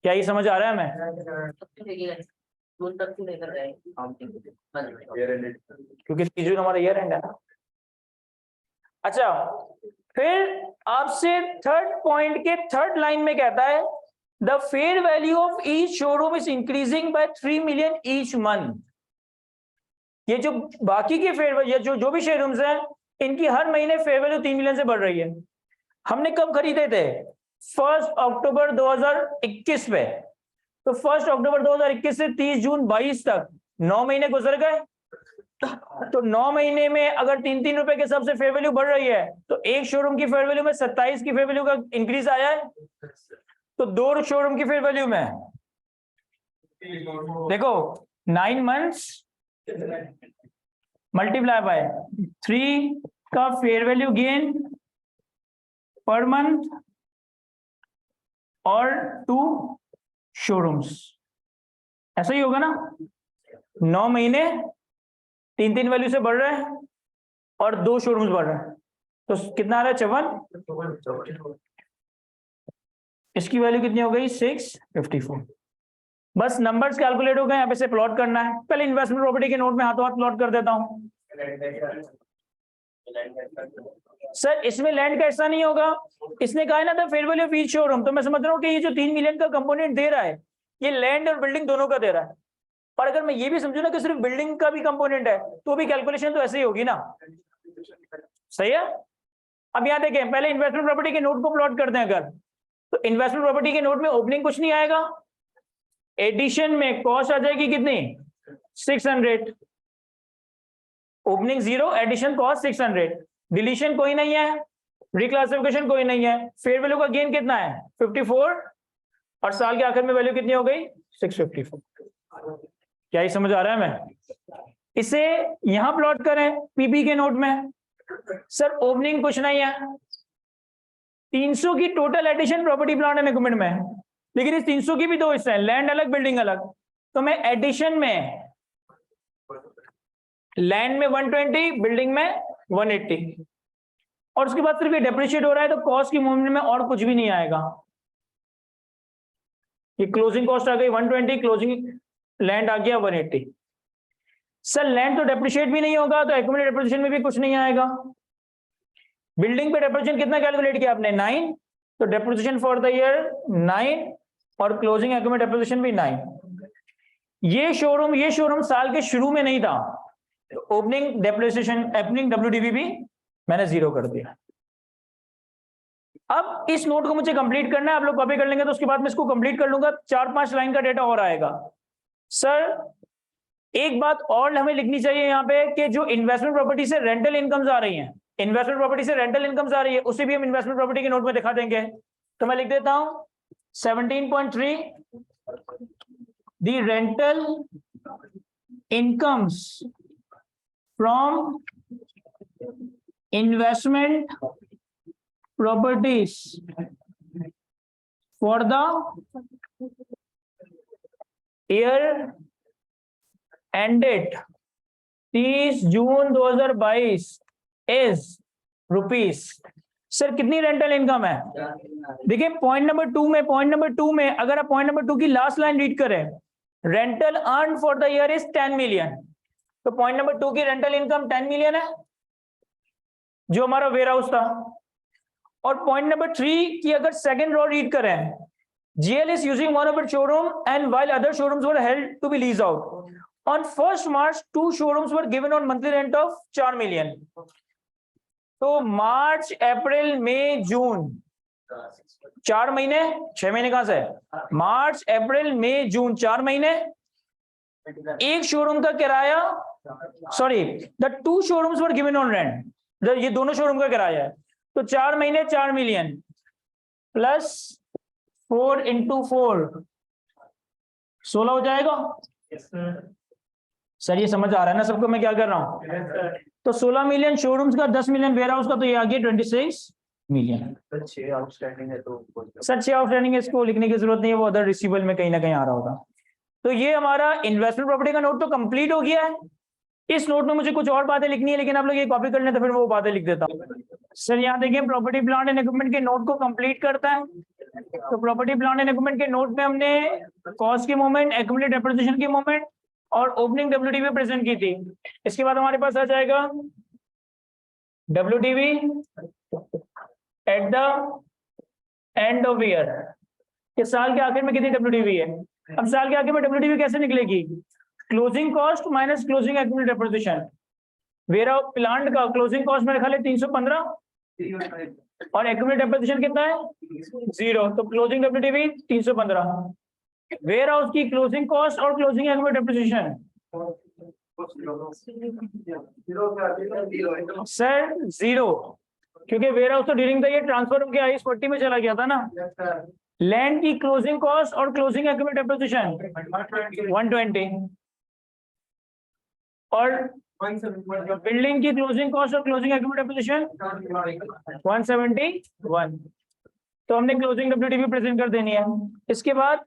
क्या ये समझ आ रहा है हमें? क्योंकि 30 जून हमारा ईयर एंड है ना। अच्छा, फिर आपसे थर्ड पॉइंट के थर्ड लाइन में कहता है the fair value of each showroom is increasing by 3 million each month. ये जो बाकी के फेयर वैल्यू जो भी शोरूम्स हैं इनकी हर महीने फेयर वैल्यू 3 मिलियन से बढ़ रही है। हमने कब खरीदे थे? 1 अक्टूबर 2021 पे। तो 1 अक्टूबर 2021 से 30 जून 22 तक 9 महीने गुजर गए। तो 9 महीने में अगर 3-3 रुपए के हिसाब से फेयर वैल्यू बढ़ रही है तो एक शोरूम की फेयर वैल्यू में 27 की फेयर वैल्यू का इंक्रीज आया है। तो 2 शोरूम की फेयर वैल्यू में देखो 9 मंथ्स मल्टीप्लाई बाय 3 का fair value gain per month और 2 शोरूम्स, ऐसा ही होगा ना। 9 महीने 3-3 वैल्यू से बढ़ रहे हैं और 2 शोरूम्स बढ़ रहे हैं, तो कितना आ रहा है 54। इसकी वैल्यू कितनी हो गई 654। बस नंबर्स कैलकुलेट हो गए, यहाँ पे से प्लॉट करना है। पहले इन्वेस्टमेंट प्रॉपर्टी के नोट में हाथों हाथ प्लॉट कर देता हूं। सर इसमें लैंड का ऐसा नहीं होगा, इसने कहा है ना the fair value of each showroom, तो मैं समझ रहा हूँ कि ये जो 3 मिलियन का कंपोनेंट दे रहा है ये लैंड और बिल्डिंग दोनों का दे रहा है। पर अगर मैं ये भी समझू ना कि सिर्फ बिल्डिंग का भी कंपोनेंट है तो भी कैलकुलेशन तो ऐसे ही होगी ना। सही है। अब यहाँ देखें, पहले इन्वेस्टमेंट प्रॉपर्टी के नोट को प्लॉट करते हैं अगर, तो इन्वेस्टमेंट प्रॉपर्टी के नोट में ओपनिंग कुछ नहीं आएगा, एडिशन में कॉस्ट आ जाएगी कितनी 600, ओपनिंग 0, एडिशन कॉस्ट 600, डिलीशन कोई नहीं है, रिक्लासिफिकेशन कोई नहीं है, फेयर वैल्यू का गेन कितना है 54 और साल के आखिर में वैल्यू कितनी हो गई 654। क्या ये समझ आ रहा है? मैं इसे यहां प्लॉट करें पीबी के नोट में, सर ओपनिंग कुछ नहीं है, 300 की total addition property plant and equipment में, लेकिन इस 300 की भी 2 हिस्से हैं, लैंड अलग बिल्डिंग अलग। तो मैं एडिशन में लैंड में 120, बिल्डिंग में 180, और उसके बाद सिर्फ ये डेप्रिशिएट हो रहा है तो कॉस्ट की मूवमेंट में और कुछ भी नहीं आएगा। ये क्लोजिंग कॉस्ट आ गई 120, क्लोजिंग लैंड आ गया 180। सर लैंड तो डेप्रिशिएट भी नहीं होगा तो इक्विपमेंट डेप्रिसिएशन में भी कुछ नहीं आएगा। बिल्डिंग पे डेप्रिसिएशन कितना कैलकुलेट किया आपने 9, तो डेप्रिसिएशन फॉर द ईयर 9 और क्लोजिंग इक्विपमेंट डेप्रिसिएशन भी 9। ये शोरूम साल के शुरू में नहीं था, तो ओपनिंग डेप्रिसिएशन ओपनिंग WDV भी मैंने 0 कर दिया। अब इस नोट को मुझे कंप्लीट करना है, आप लोग कॉपी कर लेंगे तो उसके बाद मैं इसको कंप्लीट कर लूंगा, 4-5 लाइन का डेटा और आएगा। सर एक बात और हमें लिखनी चाहिए यहाँ पे कि जो इन्वेस्टमेंट प्रॉपर्टी से रेंटल इनकम्स आ रही हैं, इन्वेस्टमेंट प्रॉपर्टी से रेंटल इनकम्स आ रही है, उसे भी हम इन्वेस्टमेंट प्रॉपर्टी के नोट में दिखा देंगे। तो मैं लिख देता हूं 17.3 the rental incomes from investment properties for the year ended 30 June 2022 is rupees. Sir कितनी रेंटल इनकम है? देखिए पॉइंट नंबर 2 में अगर आप पॉइंट नंबर 2 की लास्ट लाइन रीड करें, rental earn for the year is 10 million, तो पॉइंट नंबर 2 की रेंटल इनकम 10 मिलियन है जो हमारा वेयर हाउस था। और पॉइंट नंबर 3 की अगर सेकंड रो रीड करें, GL is using one of its showroom and while other showrooms were held to be leased out. On 1st March 2 showrooms were given on monthly rent of 4 million. तो मार्च अप्रैल मई जून 4 महीने, 6 महीने कहां से? मार्च अप्रैल मई जून 4 महीने। एक शोरूम का किराया, sorry the 2 showrooms were given on rent, ये दोनों शोरूम का किराया है, तो 4 महीने 4 मिलियन प्लस 4 into 4 16 हो जाएगा। सर ये समझ आ रहा है ना सबको मैं क्या कर रहा हूं? तो 16 मिलियन शोरूम्स का, 10 मिलियन वेयर हाउस का, तो ये आ गया 26 मिलियन। सर 6 आउटस्टैंडिंग है तो सर 6 आउटस्टैंडिंग है, इसको लिखने की जरूरत नहीं है, वो अदर रिसीवेबल में कहीं ना कहीं आ रहा होगा। तो ये हमारा इन्वेस्टमेंट प्रॉपर्टी का नोट तो कंप्लीट हो गया है। इस नोट में मुझे कुछ और बातें लिखनी है, लेकिन आप लोग ये कॉपी कर लें तो फिर वो बातें लिख देता हूँ। सर यहाँ देखिए प्रॉपर्टी प्लांट एंड इक्विपमेंट के नोट को कंप्लीट करता है। तो प्रॉपर्टी प्लांट एंड इक्विपमेंट के नोट में हमने कॉस्ट की मूवमेंट, एक्यूमुलेटेड डेप्रिसिएशन की मूवमेंट और ओपनिंग डब्ल्यूडीवी प्रेजेंट की थी। इसके बाद हमारे पास आ जाएगा WDV at the end of year, कि साल के आखिर में कितनी डब्ल्यूडीवी है। अब साल के आखिर में डब्ल्यूडीवी कैसे निकलेगी? Closing cost minus closing accumulated depreciation. Vera plant का क्लोजिंग कॉस्ट में रखा ले 315 और एक्यूमुलेटेड डेप्रिसिएशन कितना है? 0। तो क्लोजिंग डब्ल्यूडीवी 315। वेयर हाउस की क्लोजिंग कॉस्ट और क्लोजिंग एक्यूमुलेटेड डेप्रिसिएशन सर 0, क्योंकि वेयर हाउस तो ड्यूरिंग द ईयर ट्रांसफर होकर आई 40 में चला गया था ना। लैंड की क्लोजिंग कॉस्ट और क्लोजिंग एक्यूमुलेटेड डेप्रिसिएशन 120 और बिल्डिंग की क्लोजिंग कॉस्ट और क्लोजिंग एक्यूमुलेटेड डेप्रिसिएशन 171। तो हमने क्लोजिंग डब्ल्यूडीवी प्रेजेंट कर देनी है। इसके बाद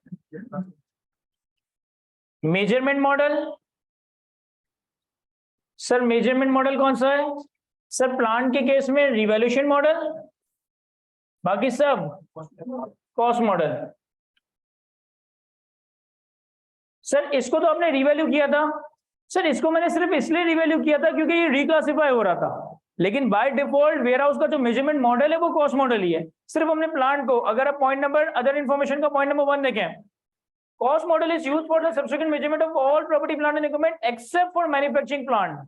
measurement model. Sir measurement model कौन सा है? सर प्लांट के केस में रिवैल्यूएशन मॉडल, बाकी सब कॉस्ट मॉडल। सर इसको तो आपने रिवैल्यू किया था। सर इसको मैंने सिर्फ इसलिए रिवैल्यू किया था क्योंकि ये रिक्लासिफाई हो रहा था, लेकिन बाय डिफॉल्ट वेयरहाउस का जो मेजरमेंट मॉडल है वो कॉस्ट मॉडल ही है। सिर्फ हमने प्लांट को, अगर आप पॉइंट नंबर अदर इंफॉर्मेशन का पॉइंट नंबर 1 देखें, cost model is used for the subsequent measurement of all property plant and equipment except for manufacturing plant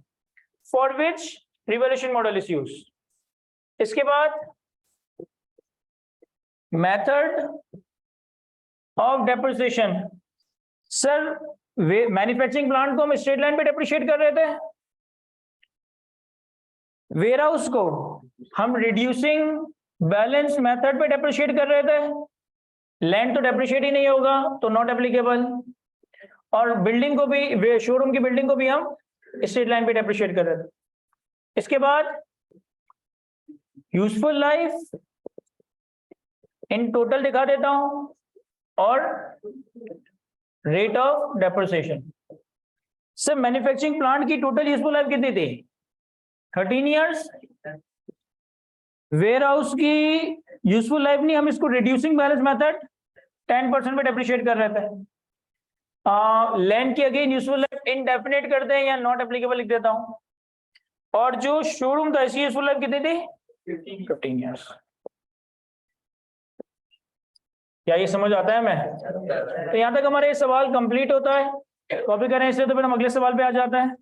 for which revaluation model is used. इसके बाद method of depreciation. Sir manufacturing plant को हम स्ट्रेट लाइन पे डेप्रिशिएट कर रहे थे, वेयरहाउस को हम रिड्यूसिंग बैलेंस मेथड पे डेप्रिशिएट कर रहे थे। लैंड तो डेप्रिशिएट ही नहीं होगा, तो नॉट एप्लीकेबल। और बिल्डिंग को भी, शोरूम की बिल्डिंग को भी हम स्ट्रेट लाइन पे डेप्रिशिएट कर रहे थे। इसके बाद यूजफुल लाइफ इन टोटल दिखा देता हूं और rate of depreciation. Sir manufacturing plant की टोटल यूजफुल लाइफ कितनी थी? 13 इयर्स। वेयर हाउस की यूजफुल लाइफ नहीं, हम इसको रिड्यूसिंग बैलेंस मेथड 10% पे डेप्रिशिएट कर रहे थे। लैंड की अगेन यूजफुल लाइफ इनडेफिनेट करते हैं या नॉट एप्लीकेबल लिख देता हूं। और जो शोरूम था इसकी यूजफुल लाइफ कितनी थी? 15 इयर्स। क्या ये समझ आता है? मैं तो यहां तक हमारे सवाल कंप्लीट होता है। कॉपी करें इसे तो फिर हम अगले सवाल पे आ जाते हैं।